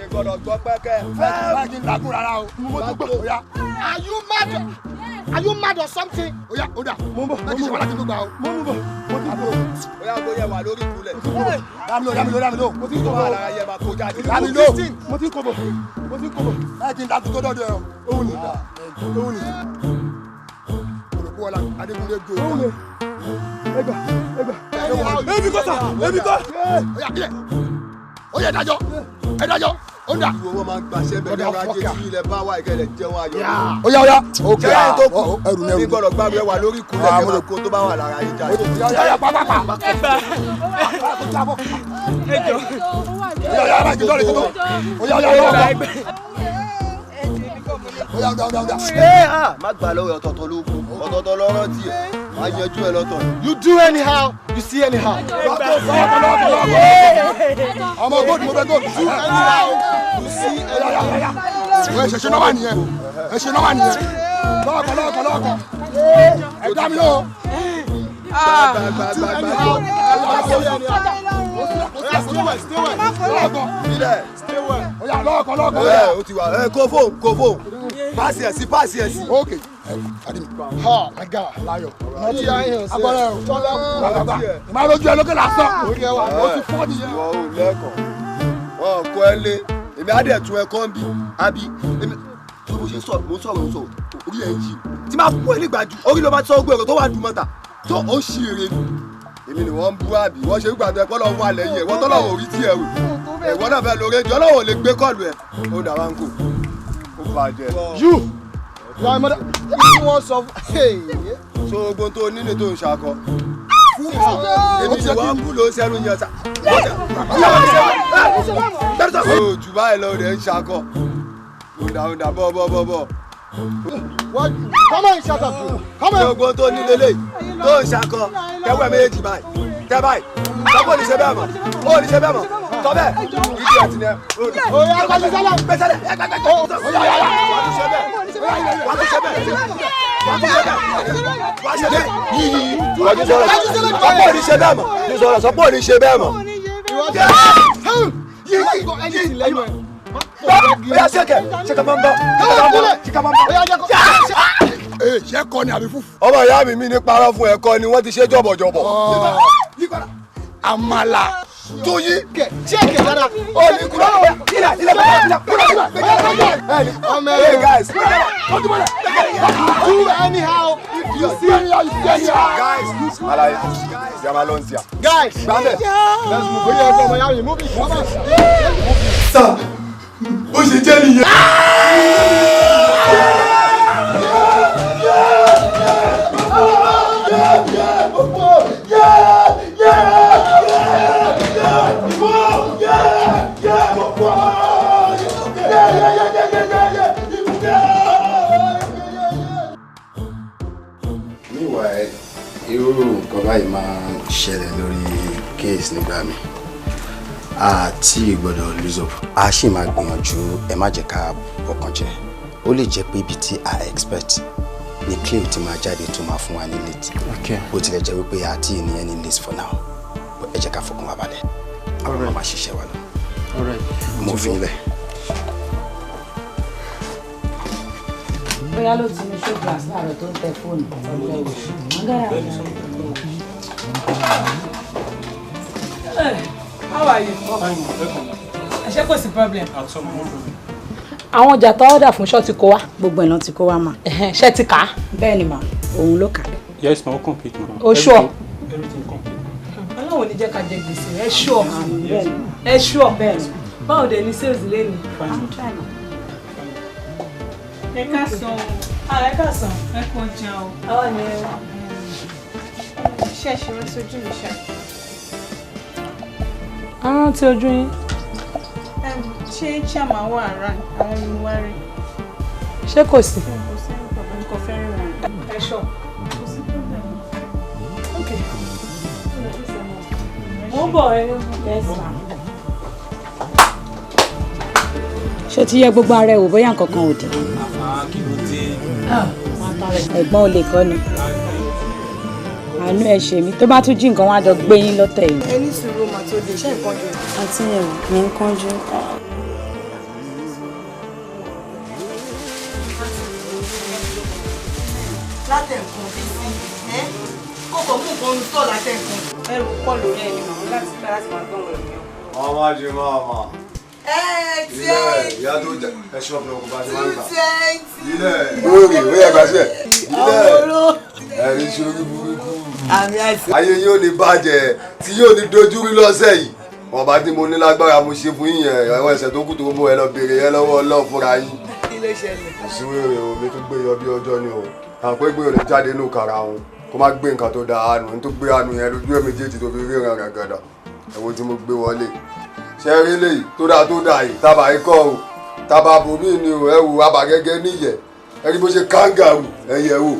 Speaker 20: Ẹ gbọ́dọ̀ gbọ́ pẹ́kẹ́. Fẹ́ẹ́ kí n dàgún rárá o. Mo tó gbọ́ òyà.
Speaker 19: Are you mad? Are you mad or something? Oya, oda. Mo ń bọ̀. Ẹ kì í ṣe wàhálà kí n tó gbà o. Mo ń bọ̀.
Speaker 20: Oya bóyá wà lórí ìkúlẹ̀.
Speaker 19: Dámiló. Mo ti ń kó bọ̀.
Speaker 20: Ara yẹ máa kó jáde.
Speaker 19: Dámiló. Mo ti ń kó bọ̀. Ẹ kì í dàgún tó dọ̀dọ̀ ẹ̀ o. Òun ni. Olùkọ́ Adékúnlé gbé o. Òun ni. Ẹgbà. Ebi kọ́ sà. Oya kílẹ̀. Oya dájọ́. Ẹ dájọ́. Ó dà.
Speaker 20: Ìwọ wọn máa ń gbàṣẹ bẹ̀rẹ̀ ọrọ̀ ajé tí ilẹ̀ bá wà ìkẹlẹ̀ jẹun ayọ̀.
Speaker 19: Oya. Òkè
Speaker 20: Jẹ́ tó kù.
Speaker 19: ẹrù
Speaker 20: Mi gbọ́dọ̀ gbàgbé wà lórí ìkúlẹ̀ kẹ́mà kó tó bá wà lára yín jáde.
Speaker 19: Oya pápápá.
Speaker 20: Má gbà lọ́wọ́ ọ̀tọ̀ọ̀tọ̀ ló kù. Ọ̀tọ̀ọ̀tọ̀ lọ́rọ̀ tiẹ̀. Má yanjú ẹ lọ́tọ̀.
Speaker 19: You do anyhow, you see anyhow. Ọmọ góòdù mo fẹ́ góòdù. You anyhow, you see anyhow. Ẹ ṣe náà wà nìyẹn. Lọ́ọ̀kọ̀. Ẹ dá mi lóhùn.
Speaker 20: Lọ́ọ̀kọ̀. O ti wà kó fóun. Páàsì ẹ̀ sí.
Speaker 19: Okay. Adimi. Ha, my God, Láyọ̀. Ọtí ayé ọ̀sẹ̀. Agbọ́dọ̀ ẹ̀ máa lójú ẹ lókè lásán. O ti fọ́ nìyẹn.
Speaker 20: Ìwọ ò lẹ́kọ̀ọ́. ẹ lé èmi á dẹ̀ tún ẹ kọ́ ń bí àbí èmi tó bó ṣe sọ̀rọ̀ mo sọ̀rọ̀ orí ẹ̀ yìí tí máa fún ẹ nígbàjú orí ló máa sọ gbogbo èrò tó wà dùn mọ́ta tó ó ṣì èrè ni èmi ni wọ́n ń bú àbí wọ́n ṣe ń gbàgbé ẹ̀kọ́ lọ́wọ́ alẹ́ yìí ẹ̀wọ́n tọ́lọ́wọ́ orí tí ẹ̀ rò ẹ̀wọ́n náà fẹ́ lóore jọ lọ́wọ́ lè gbé kọ́ọ̀lù ẹ̀ ó dà wá ń kó ó bàjẹ́.
Speaker 19: you why mother you wan sọ
Speaker 20: so ogun tó nílé tó ń ṣakọ èmi tí wọ́n ń bú ló sẹ́nu yẹn sá jù báyìí lọ rẹ̀ ń ṣakọ ó dà bọ́.
Speaker 19: What? Come on, shut up, bro. Come on.
Speaker 20: Ogun tó ní lélẹ̀ tó ń ṣakọ kẹwẹ́ méjèèjì báyìí tẹ báyìí sọ́kò ní ṣe bẹ́ẹ̀ mọ̀ ó ní ṣe bẹ́ẹ̀ mọ̀ tọ́ bẹ́ẹ̀ ìdí àti ní ẹ.
Speaker 19: Oya kọ́jú sálà.
Speaker 20: Gbẹ́sẹ̀lẹ̀ wà á tún ṣe bẹ́ẹ̀ wà á tún ṣe bẹ́ẹ̀ wà á tún ṣe bẹ́ẹ̀ wà á ṣe bẹ́ẹ̀ yíyí ọdún sọ̀rọ̀ sọ́kò ní ṣe bẹ́ẹ̀ mọ̀ ní sọ̀rọ̀ sọ́kò ní ṣe bẹ́ẹ̀ mọ̀. Oya ṣẹ́kẹ̀ ṣẹ́kẹ̀ máa ń bọ̀ ṣẹ́kẹ̀ máa ń bọ̀.
Speaker 19: Ṣé kọ́ ni àbí fúfú?
Speaker 20: Ọmọ ìyá mi ní parọ́ fún ẹ̀kọ́ ni wọ́n ti ṣe jọ̀bọ̀jọ̀bọ̀.
Speaker 19: Àmàlà tó yí ṣé kẹ̀ dára.
Speaker 20: Ó ní kúrò ilẹ̀
Speaker 19: Hey guys, do anyhow if you see
Speaker 20: guys. Alaye, Yamalonsia.
Speaker 19: Guys, let's move. Oye ẹ̀kọ́ ọmọ yàrá yìí, move it. Sir, bó ṣe jẹ́ nìyẹn.
Speaker 18: Meanwhile, irú nǹkan báyìí máa ń ṣẹlẹ̀ lórí case nígbà mi. Àti ìgbọ́dọ̀ lose up. A sì máa gbìyànjú ẹ má jẹ́ ká bọ̀kan jẹ́. Ó lè jẹ́ pé ibi tí a expect ni clay tí máa jáde tó máa fún wa ní late. Bó tilẹ̀ jẹ́ wípé àti ènìyàn ní late for now. Ẹ jẹ́ ká fọkàn wa balẹ̀. Àwọn ọmọ máa ṣiṣẹ́ wa lọ. Mo fi ilẹ̀.
Speaker 3: Bóyá ló ti ní show glass láàárọ̀ tó ń tẹ fóònù ọjọ́ ìwé.
Speaker 5: How are you? Ṣé kò sí problem? Àwọn ọjà tó ọ̀dà fún ṣọ́ọ̀tì kó wá.
Speaker 16: Gbogbo ẹ̀ náà ti kó wá mà.
Speaker 5: Ṣé ti kà á?
Speaker 16: Bẹ́ẹ̀ ni mà, òun ló kà.
Speaker 12: Yes, ma, complete ma.
Speaker 5: O sure?
Speaker 12: Everything complete.
Speaker 5: Ọlọ́run ní jẹ́ ká jẹ gbèsè. Ẹ sure? Ẹ sure? Báwo dẹ̀ ní sales lẹ́nu?
Speaker 8: Ẹ káàsán.
Speaker 5: Ẹ káàsán.
Speaker 8: Ẹ kò jẹun.
Speaker 5: Àwọn ni
Speaker 8: ṣe ìṣòro sójú mi ṣá.
Speaker 5: Àwọn tí ojú yín.
Speaker 8: Ṣé chairman wà around àwọn ni mo wá rí?
Speaker 5: Ṣé kò sí?
Speaker 8: Kò sí problem, kò fẹ́ rí wọn.
Speaker 5: Ẹ sure?
Speaker 8: Kò sí problem.
Speaker 5: Okay. Mo ń bọ̀ ẹ. Yes ma.
Speaker 16: Ṣé ti yẹ gbogbo ara ẹ wò bóyá nǹkan kan ò dé? Ẹ̀gbọ́n olè kọ́ ni. Àánú ẹ ṣe mí tó bá tún jí nǹkan wá jọ gbé yín lọ́tẹ̀ yìí.
Speaker 8: Ẹ ní sùúrù mà tó dé, ṣé nǹkan jù?
Speaker 16: Àti ẹ̀rù mi ń kánjú.
Speaker 9: Látẹ̀kùn bí sí ẹ́ kókò mú nǹkan ń tọ̀ látẹ̀kùn.
Speaker 8: Ẹrù pọ̀ lórí ẹni màmú láti fẹ́ láti máa gbọ́n rẹ̀.
Speaker 20: Ọmọ jù máa. Ìyá tó jẹ ẹṣọ́ ọ̀pọ̀ ọkọ̀ bá ti máa ń gbà. Ilẹ̀ lórí ìwé ẹ̀gbà sí ẹ̀. Ilẹ̀ ẹ̀rí ṣorí burúkú. Ayé yóò ní bàjẹ́ tí yóò ní dojú rí lọ́sẹ̀ yìí. Wọ́n bá tí mo ní lágbára mo ṣe fún yín ẹ̀wọ̀n ẹ̀sẹ̀ tó kù tó mú ẹ lọ béèrè ẹ lọ́wọ́ Ọlọ́run fúnra yín. Ìṣúwèrè omi tó gbé yọ bí ọjọ́ ni o. Àpé gbé olè jáde nù kàrà òun kó má gbé nǹkan tó da àánú tó gbé àánú yẹn lójú ẹ̀ méjèèjì tó fi ríran gàgàdà. Ẹ̀wọ̀n tí mo gbé wọlé. Ṣé rí léyìí tó dáa yìí tábà ikọ̀ o tábà bòmí ni o ẹ wò abà gẹ́gẹ́ níyẹ̀ ẹ rí bó ṣe káńgàrù ẹ̀yẹ̀ wò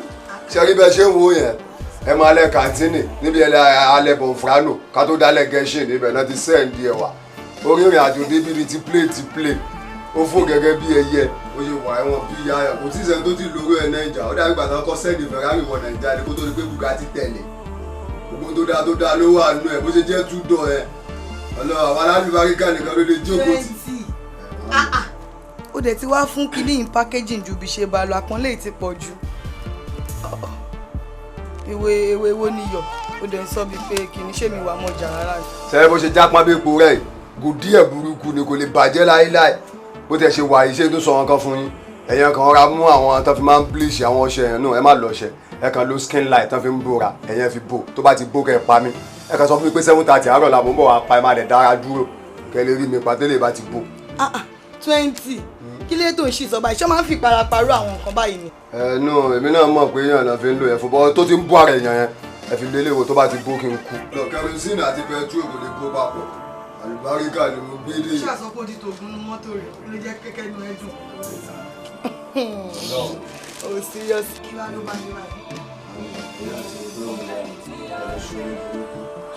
Speaker 20: ṣé rí bẹ́ẹ̀ ṣé ń wò yẹn ẹ máa lẹ kàntínì níbi alẹ́ bọ̀nfránò ká tó dálẹ̀ gẹ̀ẹ́sìn níbẹ̀ náà ti sẹ́ǹdì ẹ̀wà orí ìrìn àjò débi ni ti plé ó fò gẹ́gẹ́ bí ẹyẹ ó ṣe wà ẹ̀wọ̀n bí yáyà kò tí ì sẹ́ni tó ti lóró ẹ̀ Nàìjà ó dàbí gbàtàn kọ́ sẹ́ǹdì Ferrari wọ Nàìjà ni kó tó di pé Bugatti tẹ̀lé gbogbo tó dáa ló wà nù ẹ̀ bó ṣe jẹ́ túdọ̀ ẹ̀ ọlọ́run àwọn alábìbáríkà nìkan ló lè jókòó tì.
Speaker 9: Ó dẹ̀ ti wá fún kinní in packaging ju bí ṣe bá lọ àpọ́nlé ti pọ̀ jù. Ewé wo ni yọ̀ ó dẹ̀ ń sọ bíi pé kìíní ṣé mi wà mọ́ ọjà rárá.
Speaker 20: Sẹ́yìn bó ṣe jápọ́n bí epo rẹ̀ kò díẹ̀ burúkú ni kò lè bàjẹ́ láéláé bó tẹ̀ ṣe wà iṣẹ́ tó sọ wọn kan fún yín ẹ̀yàn kan ra mú àwọn tó fi máa ń bleach àwọn ọṣẹ yẹn náà ẹ má lọ ọṣẹ ẹ kàn lo skin light tó fi ń bóra ẹ̀yẹn fi bò tó bá ti bó kẹ́ ẹ pa mí ẹ kàn sọ fún mi pé 7:30 àárọ̀ la mò ń bọ̀ wá pa ẹ má dẹ̀ dára dúró kẹ́ lè rí mi pàtẹ́lẹ̀ bá ti bò.
Speaker 6: 20 kí lè tó ń ṣì sọ báyìí ṣé máa ń fi para parọ́ àwọn nǹkan báyìí ni.
Speaker 20: No èmi náà mọ̀ pé èèyàn náà fi ń lo ẹ̀fọ́ bọ́ tó ti ń bọ́ ara èèyàn yẹn ẹ fi lélẹ̀ wo tó bá ti bó kí n kú. lọ kẹrosínì àti pẹtrol kò lè bó papọ̀ àlùbáríkà ni mo gbé dé.
Speaker 6: ṣé àsọpọ̀ ti tòògùn ní mọ́tò rẹ̀ ló jẹ́ kẹ́kẹ́ inú ẹ̀ dùn. Oh serious kí wàá ló bá ní báyìí.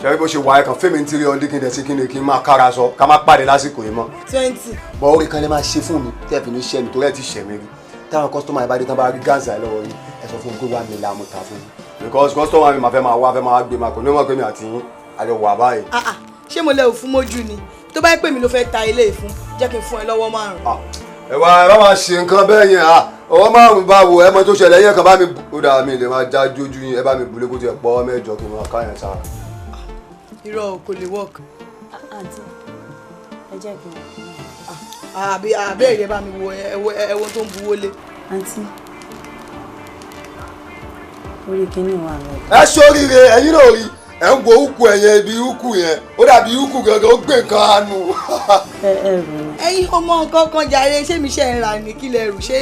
Speaker 20: ṣe bó ṣe wà ẹ̀ kàn fẹ́mi ń tiri ọdún kí n dẹ̀ sí kí n máa kára sọ ká má pàdé lásìkò yìí mọ́.
Speaker 6: 20.
Speaker 20: bọ́ orí kan lè máa ṣe fún mi tẹ́ fi ní ṣẹ́ mi torí ẹ̀ ti ṣẹ̀ mi rí táwọn kọ́sítọ́mà yẹn bá dé tán bá rí gáàsì lọ́wọ́ yín ẹ sọ fún mi pé wà mí láàmú ta fún mi because kọ́sítọ́mà mi máa fẹ́ máa gbé máa kò ní mọ̀ pé mi àti yín àjọ wà báyìí.
Speaker 6: ṣé mo lẹ òfin mójú ni tó bá yẹ pé mi ló fẹ́ ta ilé ìfún jẹ́ kí n fún ẹ lọ́wọ́ 5.
Speaker 20: ẹ bá máa ṣe nǹkan bẹ́ẹ̀ yẹn ọwọ́ 5 bá wo ẹ mọ tó ṣẹlẹ̀ yẹn kan bá mi ó dà mí lè máa já jójú yín ẹ bá mi bulé kó tiẹ̀ pọ́ 8 kí n máa ká yẹn sára.
Speaker 6: irọ́ kò lè work.
Speaker 3: àǹtí ẹ jẹ́ kí n
Speaker 6: àbí àbẹ́ẹ̀rẹ̀ bá mi wo ẹwọ́n tó ń buwó lé.
Speaker 3: àǹtí orí kìíní wà lọ.
Speaker 20: ẹ ṣoríire ẹ̀yin náà rí ẹ ń wo ukù ẹ̀yẹn ibi ukù yẹn ó dàbí ukù gangan ó gbé nǹkan àánú.
Speaker 6: ẹ̀yin ọmọ nǹkan kan jàre ṣé mi ṣe ń ra ní kí lẹ rù ṣé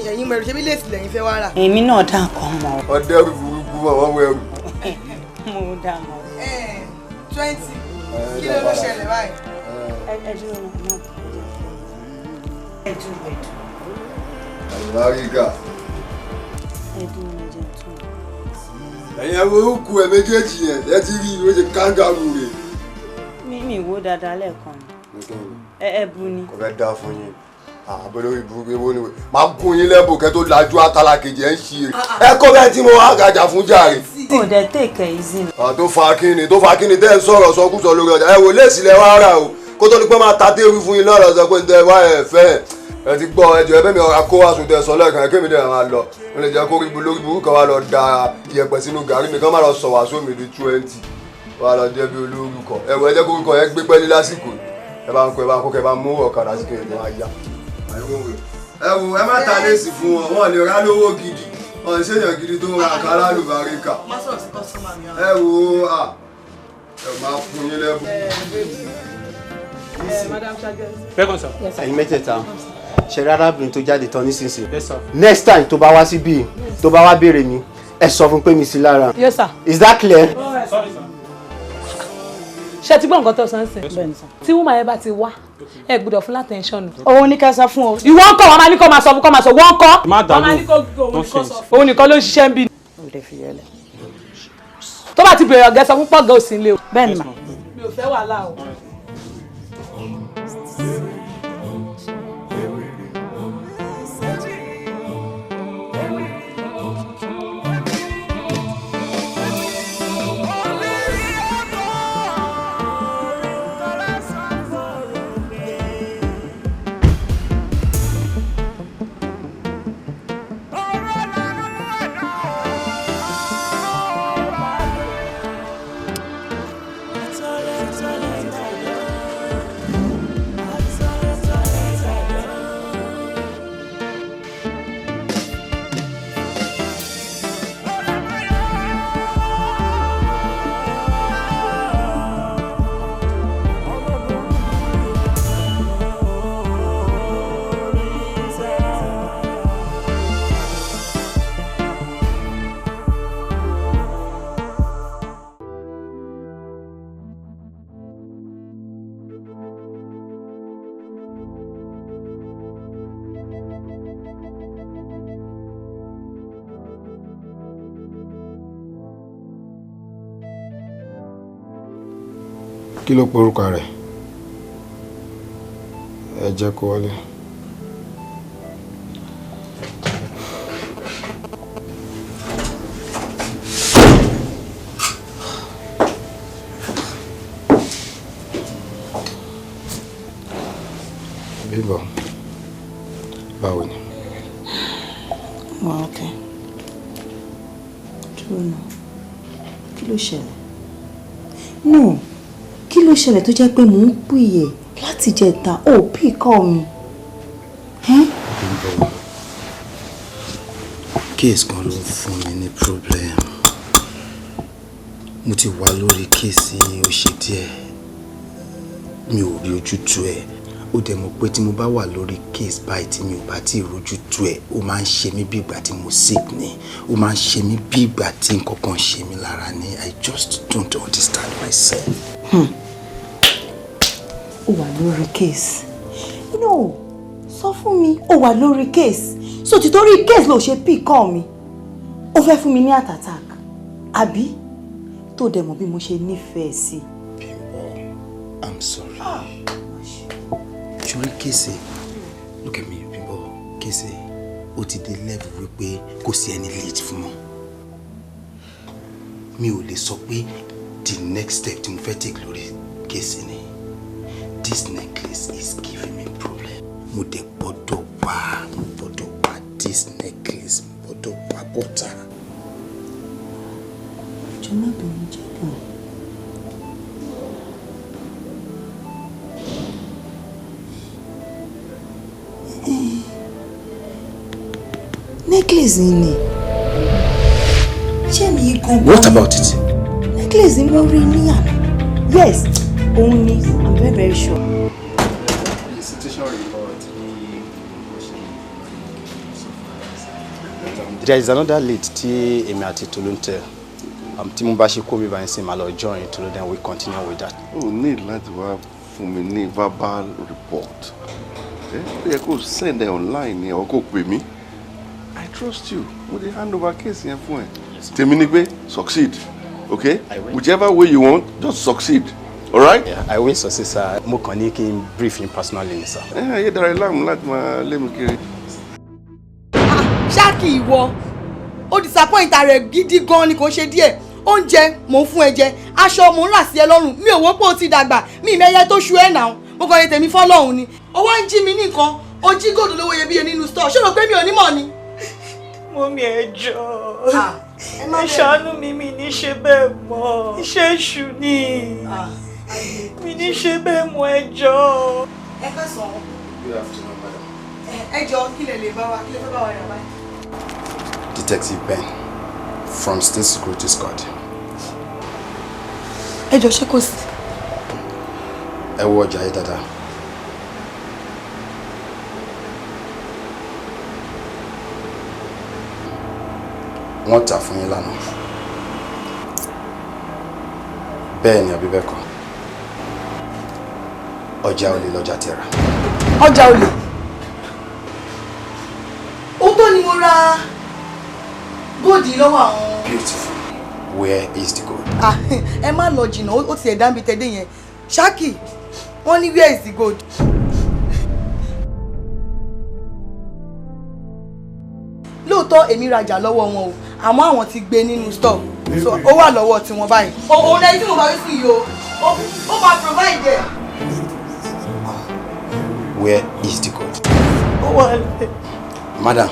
Speaker 6: ẹ̀yin mọ̀ ẹ̀rù ṣé bí lèsì lẹ́yìn fẹ́ wá rà.
Speaker 3: èmi náà dá nǹkan mọ̀.
Speaker 20: ọdẹ rú burúkú àwọn ẹrù.
Speaker 3: mo dá mọ̀.
Speaker 6: 20 kí ló ṣẹlẹ̀ báyìí.
Speaker 3: ẹ dúró náà. ẹ dúró.
Speaker 20: àlùbáríkà.
Speaker 3: ẹ dúró náà jẹ́ tún.
Speaker 20: ẹ̀yin ẹ wo ukù ẹ méjèèjì yẹn ẹ ti rí ìwé ṣe kangaroo rẹ̀.
Speaker 3: mi wo dáadáa lẹ́ẹ̀kan ẹ bu ni.
Speaker 20: kò fẹ́ dá fún yín àbẹ̀lẹ̀ ìbúrúkú ewo ni máa gún yín lẹ́bùn kẹ́ tó lajú atala kejì ẹ̀ ń ṣe é ẹ kó bẹ́ẹ̀ tí mo wá gàjà fún jàre.
Speaker 3: kò dẹ̀ tèkẹ́ easy.
Speaker 20: tó fa kíni tẹ́ ẹ sọ̀rọ̀ sọkúsọ lórí ọjà ẹ wò léèsì lẹ wá rà o kó tó ní pé máa ta téwì fún yín lọ́rọ̀ sọ pé ń tẹ wá ẹ fẹ́ ẹ ti gbọ́ ẹjọ́ ẹ bẹ́ẹ̀ mi ọ̀rá kó wá sùn tẹ sọ lẹ́ẹ̀kan kémi dẹ̀ máa lọ mo lè jẹ́ kó rí lórí burúkú kan wá lọ da iyẹ̀pẹ̀ sínú gàrí mi kán má lọ sọ wá sómi di 20 wá lọ jẹ́ bí olórúkọ ẹ wọ ẹ jẹ́ kó orúkọ yẹn gbé pẹ́ẹ́lí lásìkò ẹ bá ń kó kẹ bá mú ọ̀kadà sí kéèyàn máa yá ẹ wò ẹ má ta léèsì fún wọn lè rà lówó gidi wọn ń ṣèyàn gidi tó ń ra àkà lálùbáríkà ẹ wò ẹ máa fún yín lẹ́bùn.
Speaker 11: ẹ̀yin mẹ́tẹ̀ẹ̀ta ṣe rárá arábìnrin tó jáde tán nísinsìnyí next time tó bá wá síbí tó bá wá béèrè mi ẹ sọ fún pé mi sí lára.
Speaker 5: Yes sir.
Speaker 11: Is that clear?
Speaker 5: ṣe ti gbọ́ nǹkan tó sàn sìn tí wúmà yẹn bá ti wá ẹ gbọ́dọ̀ fún látẹ̀ńṣọ́nù.
Speaker 16: òun ní ká sá fún ọ.
Speaker 5: ìwọ ń kọ́ wọn máa ní kó máa sọ fún kó máa sọ wọ́n ń kọ́.
Speaker 12: má dàgbò
Speaker 5: òun nìkan ló ń ṣiṣẹ́ ń bí. tó bá ti bèrè ọ̀gá sọ fún pọ̀gá òsì ńlẹ̀ o.
Speaker 16: bẹ́ẹ̀ ni mà.
Speaker 5: mi ò fẹ́ wàhálà o.
Speaker 18: kí ló porúkọ rẹ̀ ẹ jẹ́ kó wọlé. Bímbọ́ báwo ni.
Speaker 3: wà á kẹ́ dúró náà kí ló ṣẹlẹ̀ no
Speaker 8: kí ló ṣẹlẹ̀ tó jẹ́ pé mò ń pè é láti jẹta ó pì kọ́ mi.
Speaker 18: Case kan ló fún mi ní problem. Mo ti wà lórí case ó ṣe díẹ̀. Mi ò rí ojútùú ẹ̀. Ó dẹ̀ mọ̀ pé tí mo bá wà lórí case báyìí tí mi ò bá tí ì rójútùú ẹ̀, ó máa ń ṣe mí bí ìgbà tí mo sick ni. Ó máa ń ṣe mí bí ìgbà tí nǹkan kan ṣe mí lára ni. I just don't understand myself.
Speaker 8: Ó wà lórí case. No, sọ fún mi, ó wà lórí case. So títorí case ló ṣe pick call mi. Ó fẹ́ fún mi ní heart attack. Àbí tó dẹ̀ mọ̀ bí mo ṣe nífẹ̀ẹ́ sí.
Speaker 18: Bimbo, I'm sorry. Ṣorí Kése, look at me, Bimbo. Kése, ó ti dé level wípé kò sí any lead fún mọ́. Mi ò lè sọ pé the next step tí mo fẹ́ take lórí Kése ni. This necklace is giving me problem. Mo dẹ̀ gbọ́dọ̀ wá this necklace, mo gbọ́dọ̀ wá bọ́tà.
Speaker 8: Jọ̀ọ́ má bínú jẹ́ kàn. Necklace ni. Ṣé mi gangan?
Speaker 18: What about it?
Speaker 8: Necklace ni mo rí ní àná. Yes, òun ni. I'm very very sure.
Speaker 10: The situation report.
Speaker 18: There is another lead tí èmi àti Tolu ń tẹ̀. Tí mo bá ṣe kó mi bá ń sìn máa lọ join Tolu, then we continue with that.
Speaker 10: O need láti wá fún mi ní verbal report. Ó yẹ kó send ẹ online ni or kó pè mí. I trust you. Mo dey hand over case yẹn fún ẹ. Tèmi ni pé succeed, okay? Whichever way you want, just succeed. All right?
Speaker 18: Yeah, I will succeed, sir. Mo kàn ní kí n brief him personally, sir.
Speaker 10: Ayé dára láàmú láti máa lé mi kiri.
Speaker 6: Ṣáàkì ìwọ ó disappoint rẹ gidi gan ni kò ṣe díẹ̀. Oúnjẹ mò ń fún ẹ jẹ, aṣọ mò ń rà sí ẹ lọ́rùn. Mi ò wò pé o ti dàgbà, mi ìmẹ̀yẹ tó ṣu ẹ náà. Mo kàn yẹ tèmi fọ́lọ́run ni. Ó wá ń jí mi ní nǹkan, ó jí góòdù lówó iyebíye nínú store. Ṣé o rò pé mi ò ní mọ̀ ni?
Speaker 9: Mọ́mí ẹ jọ̀ọ́. Ẹ ṣàánú mi ní ṣe bẹ́ẹ̀ mọ́. Iṣẹ́ èṣù ni. Mi ní ṣe bẹ́ẹ̀ mọ́ ẹ jọ̀ọ́.
Speaker 6: Ẹ fẹ́ sọ.
Speaker 18: Good afternoon, madam.
Speaker 6: Ẹ jọ̀ọ́ kí lè bá wa, kí lè fẹ́ bá wa yà báyìí.
Speaker 18: Detective Ben from State Security Squad.
Speaker 6: Ẹ jọ̀ọ́ ṣé kò sí.
Speaker 18: Ẹ wo ọjà yìí dáadáa. Wọ́n tà fún yín lánàá. Bẹ́ẹ̀ ni àbí bẹ́ẹ̀ kọ́. Ọjà olè lọ́jà tẹ̀ra.
Speaker 6: Ọjà olè. Ó tó ni mo ra góòdì lọ́wọ́ àwọn.
Speaker 18: Beautiful. Where is the gold?
Speaker 6: Ẹ má lọ jìnnà, ó ti ẹ̀dá mi tẹ́dé yẹn. Ṣáàkì, wọ́n ní where is the gold? Lóòótọ́ èmi rajà lọ́wọ́ wọn o, àmọ́ àwọn ti gbé nínú store. So ó wà lọ́wọ́ tiwọn báyìí. Òun lẹ́yìn tí mo bá wí fún yìí o, ó máa provide ẹ̀.
Speaker 18: Where is the gold?
Speaker 6: Ó wà lẹ́.
Speaker 18: Madam,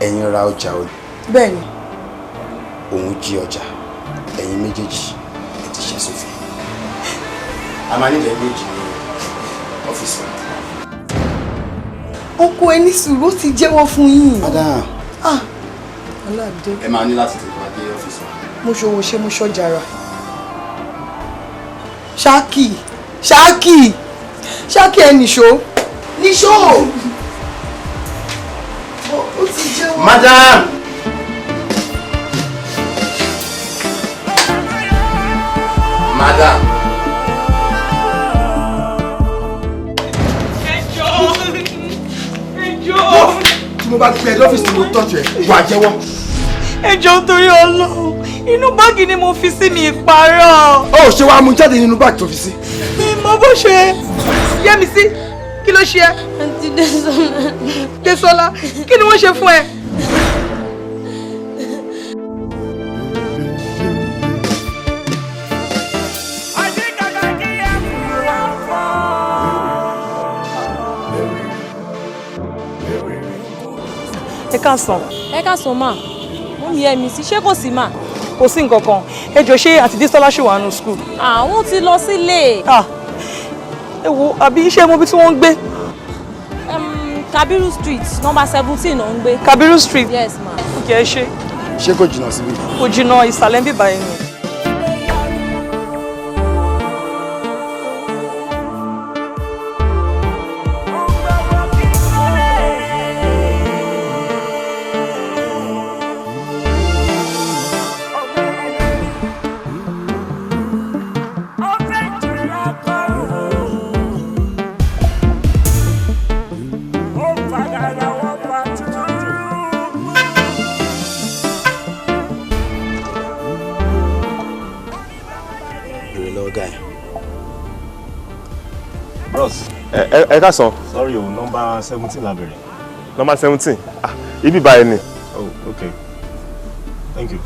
Speaker 18: ẹ̀yin ra ọjà olè.
Speaker 6: Bẹ́ẹ̀ni.
Speaker 18: Òun jí ọjà. Ẹ̀yin méjèèjì ẹ ti ṣẹ̀ sófin. A máa nílẹ̀ méjì ní ọ́fíìsì.
Speaker 6: Ọkọ ẹni sùúrù ó ti jẹ́wọ́ fún yín.
Speaker 18: Madam.
Speaker 6: Ọlọ́dẹ.
Speaker 18: Ẹ máa ní láti tẹ̀lé wá dé ọ́fíìsì.
Speaker 6: Mo ṣòwò ṣe mo ṣọ́jàrà. Ṣáàkì ẹ nìṣó. Nìṣó. Ó ti jẹ́wọ́.
Speaker 18: Madam. Madam.
Speaker 20: Tí mo bá gbé ẹ lọ́fíìsì tí mo tọ́jú ẹ, wà á jẹ́wọ́.
Speaker 9: Ẹ jọ̀ọ́ torí Ọlọ́run, inú báàgì ni mo fi sí mi ìparọ́.
Speaker 20: Ó ṣe wàá mú jáde nínú báàgì tó fi sí.
Speaker 9: Mi mọ bó ṣe.
Speaker 6: Yẹ́misí, kí ló ṣe ẹ́?
Speaker 3: Àǹtí Désọ́lá.
Speaker 6: Désọ́lá, kí ni wọ́n ṣe fún ẹ?
Speaker 5: Ẹ káàsán. Ẹ káàsán mà. Mo mi Yẹ́misí, ṣé kò sí mà?
Speaker 9: kò sí nǹkan kan. Ẹ jọ̀ọ́ ṣé àti Dísọ́lá ṣì wà nínú school?
Speaker 3: Àwọn ti lọ sílé.
Speaker 9: Ẹ wo àbí iṣẹ́ mọ bí tí wọ́n ń gbé?
Speaker 3: Kabiru Street, number 17 ló ń gbé.
Speaker 9: Kabiru Street?
Speaker 3: Yes, ma.
Speaker 9: Ok, ẹ ṣé.
Speaker 18: Ṣé kò jìnnà síbí?
Speaker 9: Kò jìnnà, ìsàlẹ̀ ń bíbá yẹn ni.
Speaker 4: Ẹ ká sàn.
Speaker 17: Sorry o, number 17 la bẹ̀rẹ̀.
Speaker 4: Number 17? Ibi báyìí ni.
Speaker 17: Oh, okay. Thank you.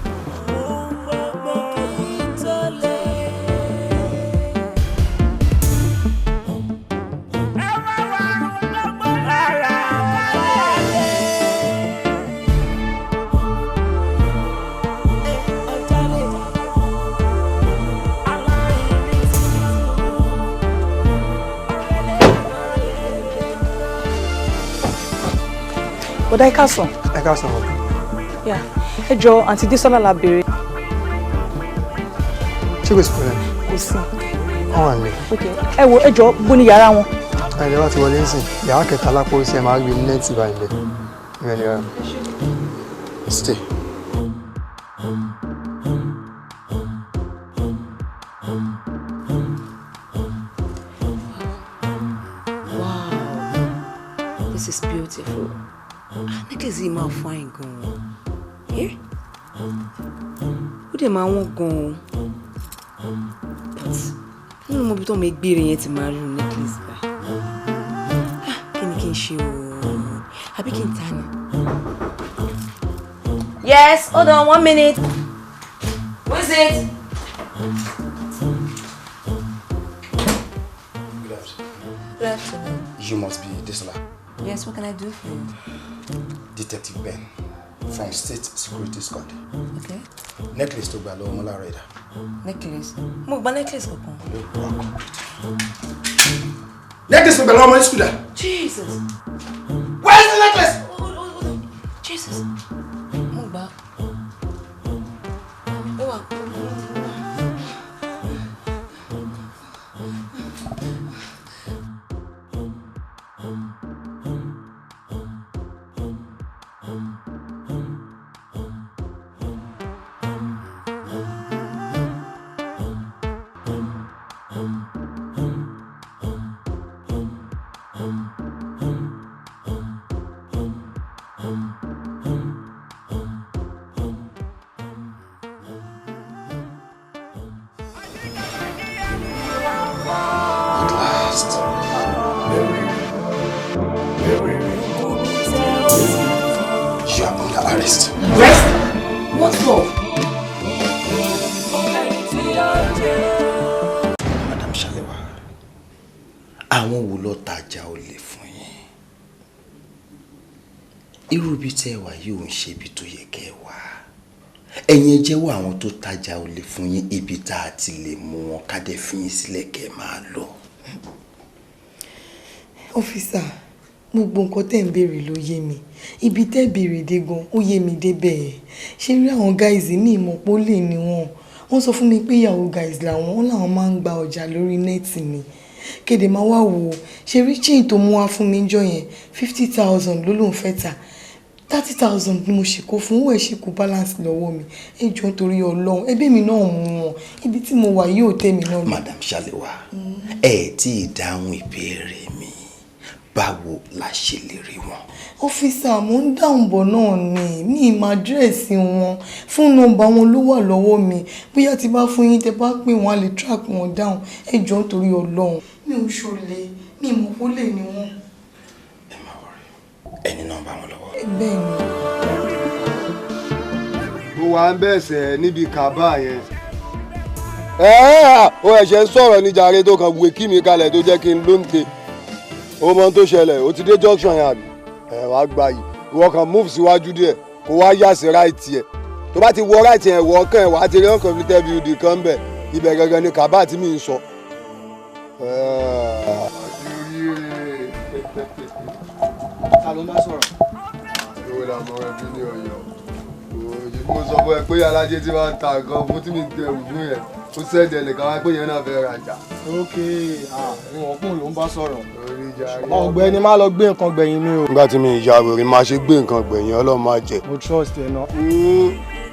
Speaker 9: Bọ̀dá ẹ káàsán.
Speaker 14: Ẹ káàsán.
Speaker 9: Ẹ jọ̀ọ́ àǹtí Dísọ́lá la béèrè.
Speaker 14: Ṣé kò sí pẹ̀lẹ́?
Speaker 9: Kò sí.
Speaker 14: Wọ́n wà nílé.
Speaker 9: Ẹ wo ẹ jọ̀ọ́ bó ni yàrá wọn?
Speaker 14: Ẹ̀rẹ́ wá ti wọlé ń sìn. Yàrá kẹta lápò sí ẹ máa rí nẹ́ẹ̀tì báyìí lẹ̀. Ìrẹ̀ ni rárá.
Speaker 18: Stay.
Speaker 8: This is beautiful. Necklace yìí máa fine gan-an. Ó dẹ̀ máa wọ́n gan-an. But nínú mo bí tó ọmọ ẹgbẹ́rẹ́ yẹn ti máa rí necklace bá. Kí ni kí n ṣe o? Àbí kí n ta ni? Yes, hold on 1 minute. Who is it? Good afternoon.
Speaker 18: You must be Dísọ́lá.
Speaker 8: Yes, what can I do for you?
Speaker 18: Detective Ben from State Security Squad.
Speaker 8: Okay.
Speaker 18: Necklace tó gbà lọ́wọ́ Mọ́lá Rẹ̀dà.
Speaker 8: Necklace? Mo gba necklace kankan.
Speaker 18: Necklace tó gbà lọ́wọ́ Mọ́lá Skuda.
Speaker 8: Jesus.
Speaker 18: Where is the necklace?
Speaker 8: Hold on. Jesus. Mo gba. Ó wà.
Speaker 18: You are under arrest.
Speaker 8: Arrest? What for?
Speaker 18: Madam Shalewa, àwọn wo ló tajà olè fún yín? Irú ibi tẹ́ wà yìí ò ń ṣe ibi tó yẹ kẹ́ wà. Ẹ̀yin ẹ jẹ́wọ́ àwọn tó tajà olè fún yín ibi tá a ti lè mú wọn ká dẹ̀ fi yín sílẹ̀ kẹ́ máa lọ.
Speaker 6: Ọ́físà, gbogbo nǹkan tẹ́ ń béèrè ló yé mi. Ibi tẹ́ béèrè dé gan, ó yé mi débẹ̀. Ṣé rí àwọn guys ní ìmọ̀pọ̀ lè ní wọn? Wọ́n sọ fún mi pé ìyàwó guys làwọn làwọn máa ń gba ọjà lórí nẹ́ẹ̀tì ni. Kéde máa wá wò ó. Ṣé rí chain tó mú wá fún mi jọ yẹn 50,000 ló lóun fẹ́ tà. 30,000 ni mo ṣe kó fún owó ẹ̀ ṣe kó balance lọ́wọ́ mi. Ẹ jọ̀ọ́ nítorí Ọlọ́run, ẹbí mi náà mú wọn. Ibi tí mo wà yóò tẹ́ mi náà.
Speaker 18: Madam Shalewa, ẹ tí ì dáhùn ìbéèrè mi. Báwo la ṣe lè rí wọn?
Speaker 6: Ọ́físà, mo ń dáhùn bọ̀ náà ni ní ìmọ̀ àdírẹ́sì wọn. Fún nọ́mbà wọn ló wà lọ́wọ́ mi. Bóyá tí bá fún yín tẹ́ bá pè wọ́n á lè track wọn down. Ẹ jọ̀ọ́ nítorí Ọlọ́run. Mi ò ṣọlẹ̀, mi ì mọ̀ kó lè ní wọn.
Speaker 18: Ẹni nọ́mbà wọn lọ́wọ́.
Speaker 6: Bẹ́ẹ̀ ni.
Speaker 20: Mo wà ń bẹ̀sẹ̀ níbi kàbá yẹn. Ó ẹ̀ṣẹ̀ ń sọ̀rọ̀ ní jàre tó kàn wé kí mi kalẹ̀ tó jẹ́ kí n lóńté. Ó mọ tó ṣẹlẹ̀, ó ti dé junction yẹn àbí? Wàá gba yìí. Ìwọ kan move síwájú díẹ̀ kó wá yà sí right yẹ. tó bá ti wọ right yẹn wọ ọkàn ẹ̀ wá ti rí uncompleted building kan bẹ̀ ibẹ̀ gangan ni kàbá tí mi ń sọ.
Speaker 14: ta ló ń bá sọ̀rọ̀.
Speaker 20: ìwé la mọ ẹbí ní Ọ̀yọ́ òye mo sọ fún ẹ pé alájẹ tí wọ́n ń ta nǹkan fún tí mi tẹ òògùn yẹn ó sẹ́ẹ̀dẹ̀ nìkan wá pé yẹn náà fẹ́ rajà.
Speaker 14: ok ìwọ̀n kún ló ń bá sọ̀rọ̀. ọ̀gbẹ́ni má lọ gbé nǹkan gbẹ̀yìn mi o.
Speaker 20: nígbà tí mi ìyá rẹ̀ máa ṣe gbé nǹkan gbẹ̀yìn Ọlọ́run máa jẹ.
Speaker 14: mo trust ẹ náà.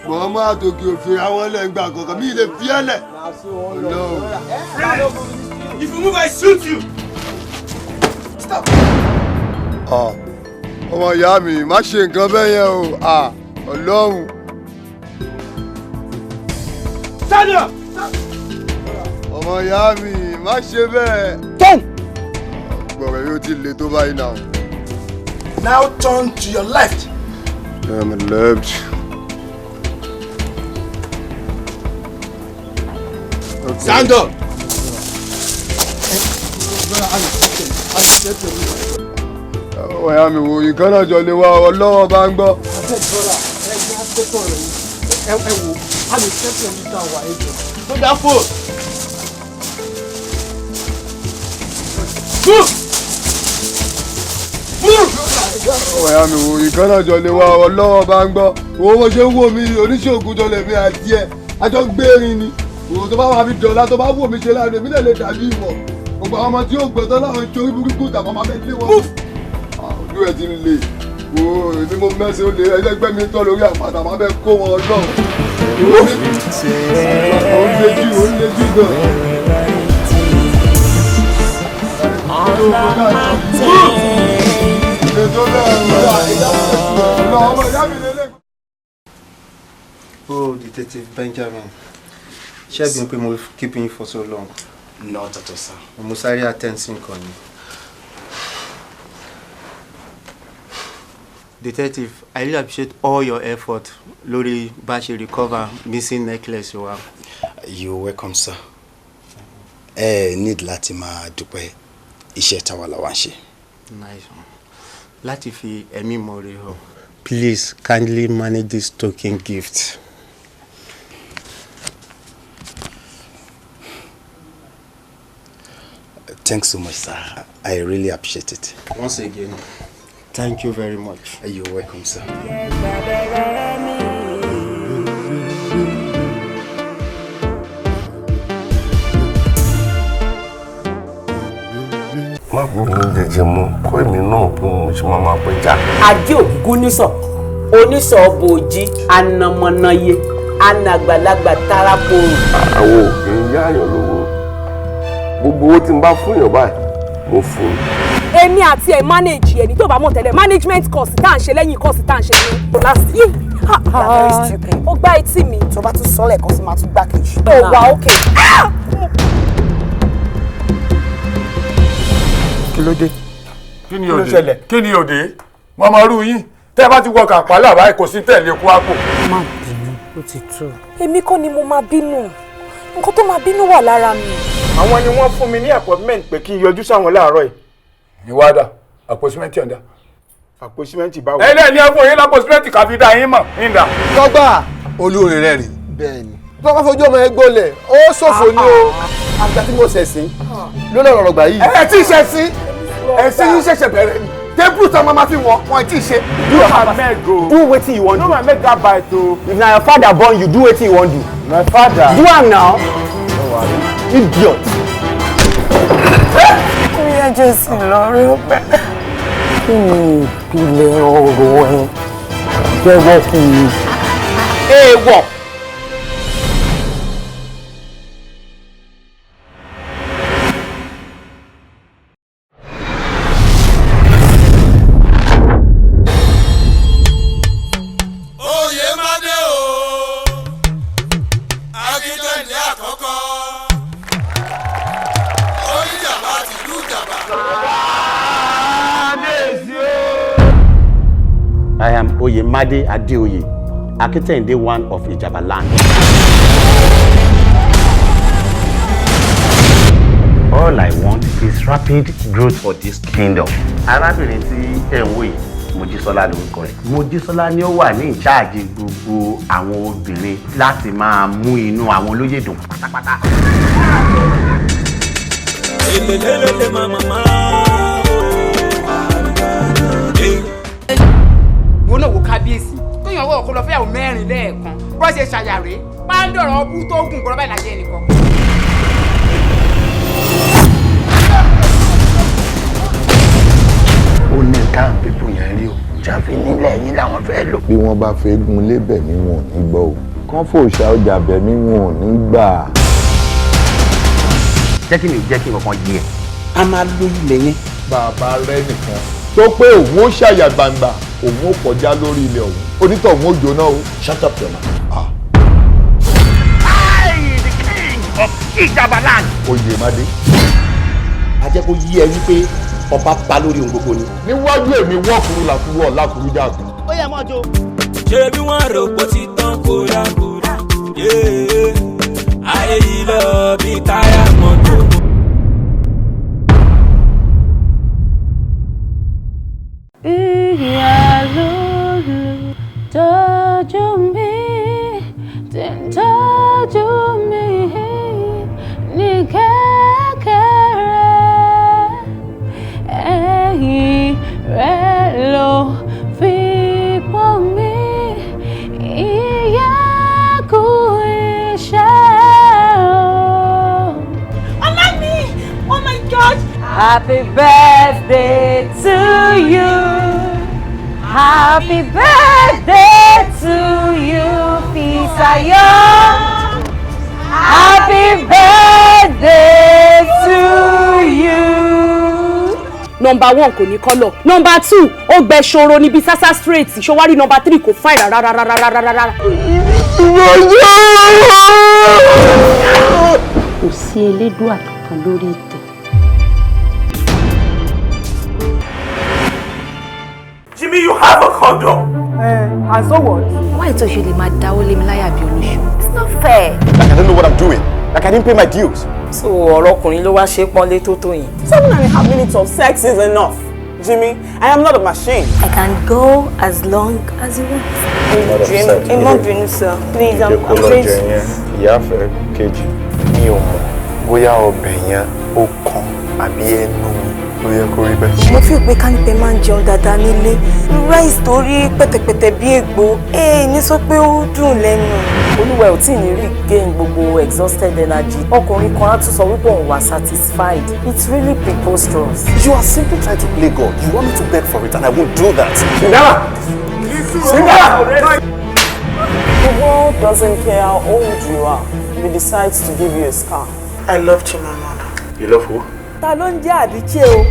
Speaker 20: wọ́n máa tòkè òfin àwọn ẹlẹ́gbà kankan mi lè fi ẹ́ lẹ̀.
Speaker 19: If you move, I shoot you. Stop.
Speaker 20: ọmọ ìyá mi má ṣe nǹkan bẹ́ẹ̀ yẹn o Ọlọ́run.
Speaker 19: Stand up.
Speaker 20: ọmọ ìyá mi má ṣe bẹ́ẹ̀.
Speaker 19: Turn.
Speaker 20: gbọ̀rọ̀ yóò ti le tó báyìí náà.
Speaker 19: Now turn to your left.
Speaker 20: I'm left. Okay.
Speaker 19: Stand up.
Speaker 20: ọmọ ìyá mi wo nǹkan náà jọ lè wá Ọlọ́run bá ń gbọ́.
Speaker 14: ẹ wo a lè ṣẹ́tù ẹni tá a wà ẹjọ́ tó dá fò.
Speaker 20: ọmọ ìyá mi wo nǹkan náà jọ lè wá Ọlọ́run bá ń gbọ́. owó bó ṣe ń wò mí oníṣègùn jọ lè fi àti ẹ̀ àjọ gbérin ni. òwò tó bá wà mí dọ̀la tó bá wò mí ṣe láàrin èmi náà lè dàbí ìwọ̀. gbogbo àwọn ọmọ tí yóò gbẹ̀tọ́ láwọn ìṣòrí burúkú tàbí ọmọ abẹ́ lé wọn. ojú ẹ̀ ti ń le wo èmi mo mẹ́sẹ̀ ó lè ẹlẹ́gbẹ́ mi tọ́ lórí àpáta máa bẹ́ kó wọn lọ. ó lé jù gan.
Speaker 7: Oh, Detective Benjamin. Ṣé ẹ bí pé mo keeping you for so long?
Speaker 18: Not at all, sir.
Speaker 7: Mo sáré attention kan ni. Detective, I really appreciate all your effort lórí bá ṣe recover missing necklace wa.
Speaker 18: You're welcome, sir. Need láti máa dúpẹ́ iṣẹ́ táwa la wá ń ṣe.
Speaker 7: Nice one. Láti fi ẹ̀mí mọ̀re hàn. Please kindly manage this token gift.
Speaker 18: Thanks so much, sir. I really appreciate it.
Speaker 7: Once again, thank you very much.
Speaker 18: You're welcome, sir.
Speaker 10: má bí mi jẹjẹ mọ kó èmi náà bí mo ṣe máa pẹja.
Speaker 21: ajé ògúngún nísọ onísọ bòójì anamọnàyé anàgbàlagbà tarapòrò.
Speaker 10: àwọn òkè ń yáàyàn lówó gbogbo owó tí n bá fún yàn báyìí mo fún un.
Speaker 22: èmi àti ẹ̀ manage ẹni tó bá mọ̀ tẹ́lẹ̀ management course tá à ń ṣe lẹ́yìn course tá à ń ṣe ní last year. ó gbá etí mi.
Speaker 9: tó bá tún sọ́lẹ̀ kan sí máa tún gbá kejì.
Speaker 22: ó wà ókè.
Speaker 23: kí ló dé kí ni òde kí ni òde wọn máa rú yín tẹ́ bá ti wọ kàpálà báyìí kò sí tẹ̀lé kó àpò.
Speaker 22: má bínú ó ti tó. èmi kọ́ ni mo máa bínú nǹkan tó máa bínú wà lára mi.
Speaker 23: àwọn ni wọ́n fún mi ní appointment pé kí n yọjú sáwọn láàárọ̀ yìí. ìwádà àpò símẹ́ǹtì ọ̀dà. àpò símẹ́ǹtì báwo. ẹlẹ́ ní ẹ̀fọ́ yín lápò símẹ́ǹtì káfí dá yín mọ̀ nígbà.
Speaker 20: tọ́gbà olóore rẹ̀ rí. bẹ́ẹ̀ni. tó bá fojú ọmọ ẹ gbọ́lẹ̀ ó ṣòfò ní o. àgbà tí mo ṣẹ̀sìn ló lọ́rọ̀ rọ̀gbà yìí.
Speaker 23: ẹ tí ì ṣẹ̀sìn ẹ̀sìn yín ṣẹ̀ṣẹ̀ bẹ̀rẹ̀ ni table tí ọmọ máa fi wọ́n ti ṣe.
Speaker 24: do am do wetin you wan do.
Speaker 23: no ma make that bite o.
Speaker 24: if na your father born you do wetin you wan do.
Speaker 23: my father.
Speaker 24: do am now. idiot.
Speaker 9: orí ẹjẹ sì lọ rí ọpẹ.
Speaker 24: kí ni ìpìlẹ̀ ọ̀rọ̀ ẹ jẹ́wọ́ fún mi.
Speaker 21: èèwọ̀.
Speaker 11: I am Oyemade Adeoye, Akitende one of Ijaba land. All I want is rapid growth for this kingdom. Arábìnrin tí ẹ̀ ń wò yìí, Mojísọ́lá lórúkọ rẹ̀. Mojísọ́lá ni ó wà ní ìcháàjì gbogbo àwọn obìnrin láti máa mú inú àwọn olóyè dùn pátápátá.
Speaker 1: Wọ́n náà wo kábíyèsí tó yàn wọ́ ọ̀kọ́ lọ fẹ́yàwó 4 lẹ́ẹ̀kan bó ṣe ṣàyàré pàǹdọ̀rọ̀ ọbú tó gùn kọ́ lọ́bàá ìlàjẹ́ nìkan.
Speaker 2: Ó ní káwọn pípù yẹn rí o jáfe nílẹ̀ yín làwọn fẹ́ lò.
Speaker 13: Bí wọ́n bá fẹ́ gun lébẹ̀ mi wọn ò ní gbọ́ o kán fòṣà ọjà bẹ̀ mi wọn ò ní gbà.
Speaker 11: Jẹ́ kí ni jẹ́ kí nǹkan yé ẹ.
Speaker 13: A máa lo ilẹ̀ yẹn. Bàbá rẹ nìkan tó pé òun ó ṣàyà gbangba òun ó kọjá lórí ilẹ̀ òun onítọ̀ òun ó jóná o.
Speaker 2: Shut up your mouth.
Speaker 11: The king of Ijabaland.
Speaker 13: Oyèmádé.
Speaker 2: A jẹ́ kó yí ẹ wípé ọba bá lórí ohun gbogbo ni.
Speaker 13: Níwájú èmi wọ́ọ̀kùrú làkúrú ọ̀làkúrú jáàkú.
Speaker 2: Ó yẹ mọ́ jó.
Speaker 15: Ṣé bí wọ́n rò pé ti tán kórakóra? Ayé yìí lọ bí táyà mọ́tò.
Speaker 3: Ìyá lólu tọ́jú mi, tí ń tọ́jú mi ní kékeré. Ẹ̀yìn rẹ̀ ló fi pọ́n mi, ìyá kú iṣẹ́ o. Ọlá mi! Oh my God! Happy birthday to you. Happy birthday to you, Fisayo. Happy birthday to you.
Speaker 22: Number 1 kò ní kọ́lọ̀. Number 2 ó gbẹ ṣòro níbi sasa straight. Ṣọwárí number 3 kò fine rárá.
Speaker 3: Kò sí elédùà kankan lórí ìtẹ́.
Speaker 11: Jimmy, you have a condom.
Speaker 22: And so what?
Speaker 25: Why tó ṣe lè máa dáwọ́ lé mi láyà bí olóṣù? It's not fair.
Speaker 17: Like I don't know what I'm doing. Like I didn't pay my dues.
Speaker 26: So ọ̀rọ̀ ọkùnrin ló wá ṣe pọ́nlé tó tó yẹn.
Speaker 9: 7.5 minutes of sex is enough. Jimmy, I am not a machine.
Speaker 25: I can go as long as you want.
Speaker 9: Jimmy, I'm not doing sir. Please, I'm please.
Speaker 4: Ìyáfẹ́ kejì mi ò mọ̀ bóyá ọbẹ̀ yẹn ó kan àbí ẹnu mi ló yẹ kó rí bẹ́ẹ̀.
Speaker 22: Mo fi pé kánìpẹ́ máa ń jẹun dáadáa nílé. Rice tó rí pẹ̀tẹ̀pẹ̀tẹ̀ bí ègbò. Ní sọ pé ó dùn lẹ́nu.
Speaker 26: Olúwa ò tí ì ní regain gbogbo exhausted energy. Ọkùnrin kan á tún sọ wípé òun wà satisfied. It's really preposterous.
Speaker 17: You are simply trying to play God. You want me to beg for it and I won't do that.
Speaker 9: Sindara! The world doesn't care how old you are. It decides to give you a scar. I love Chimamanda.
Speaker 17: You love who?
Speaker 22: Ta ló ń jẹ́ àbíkẹ́ o?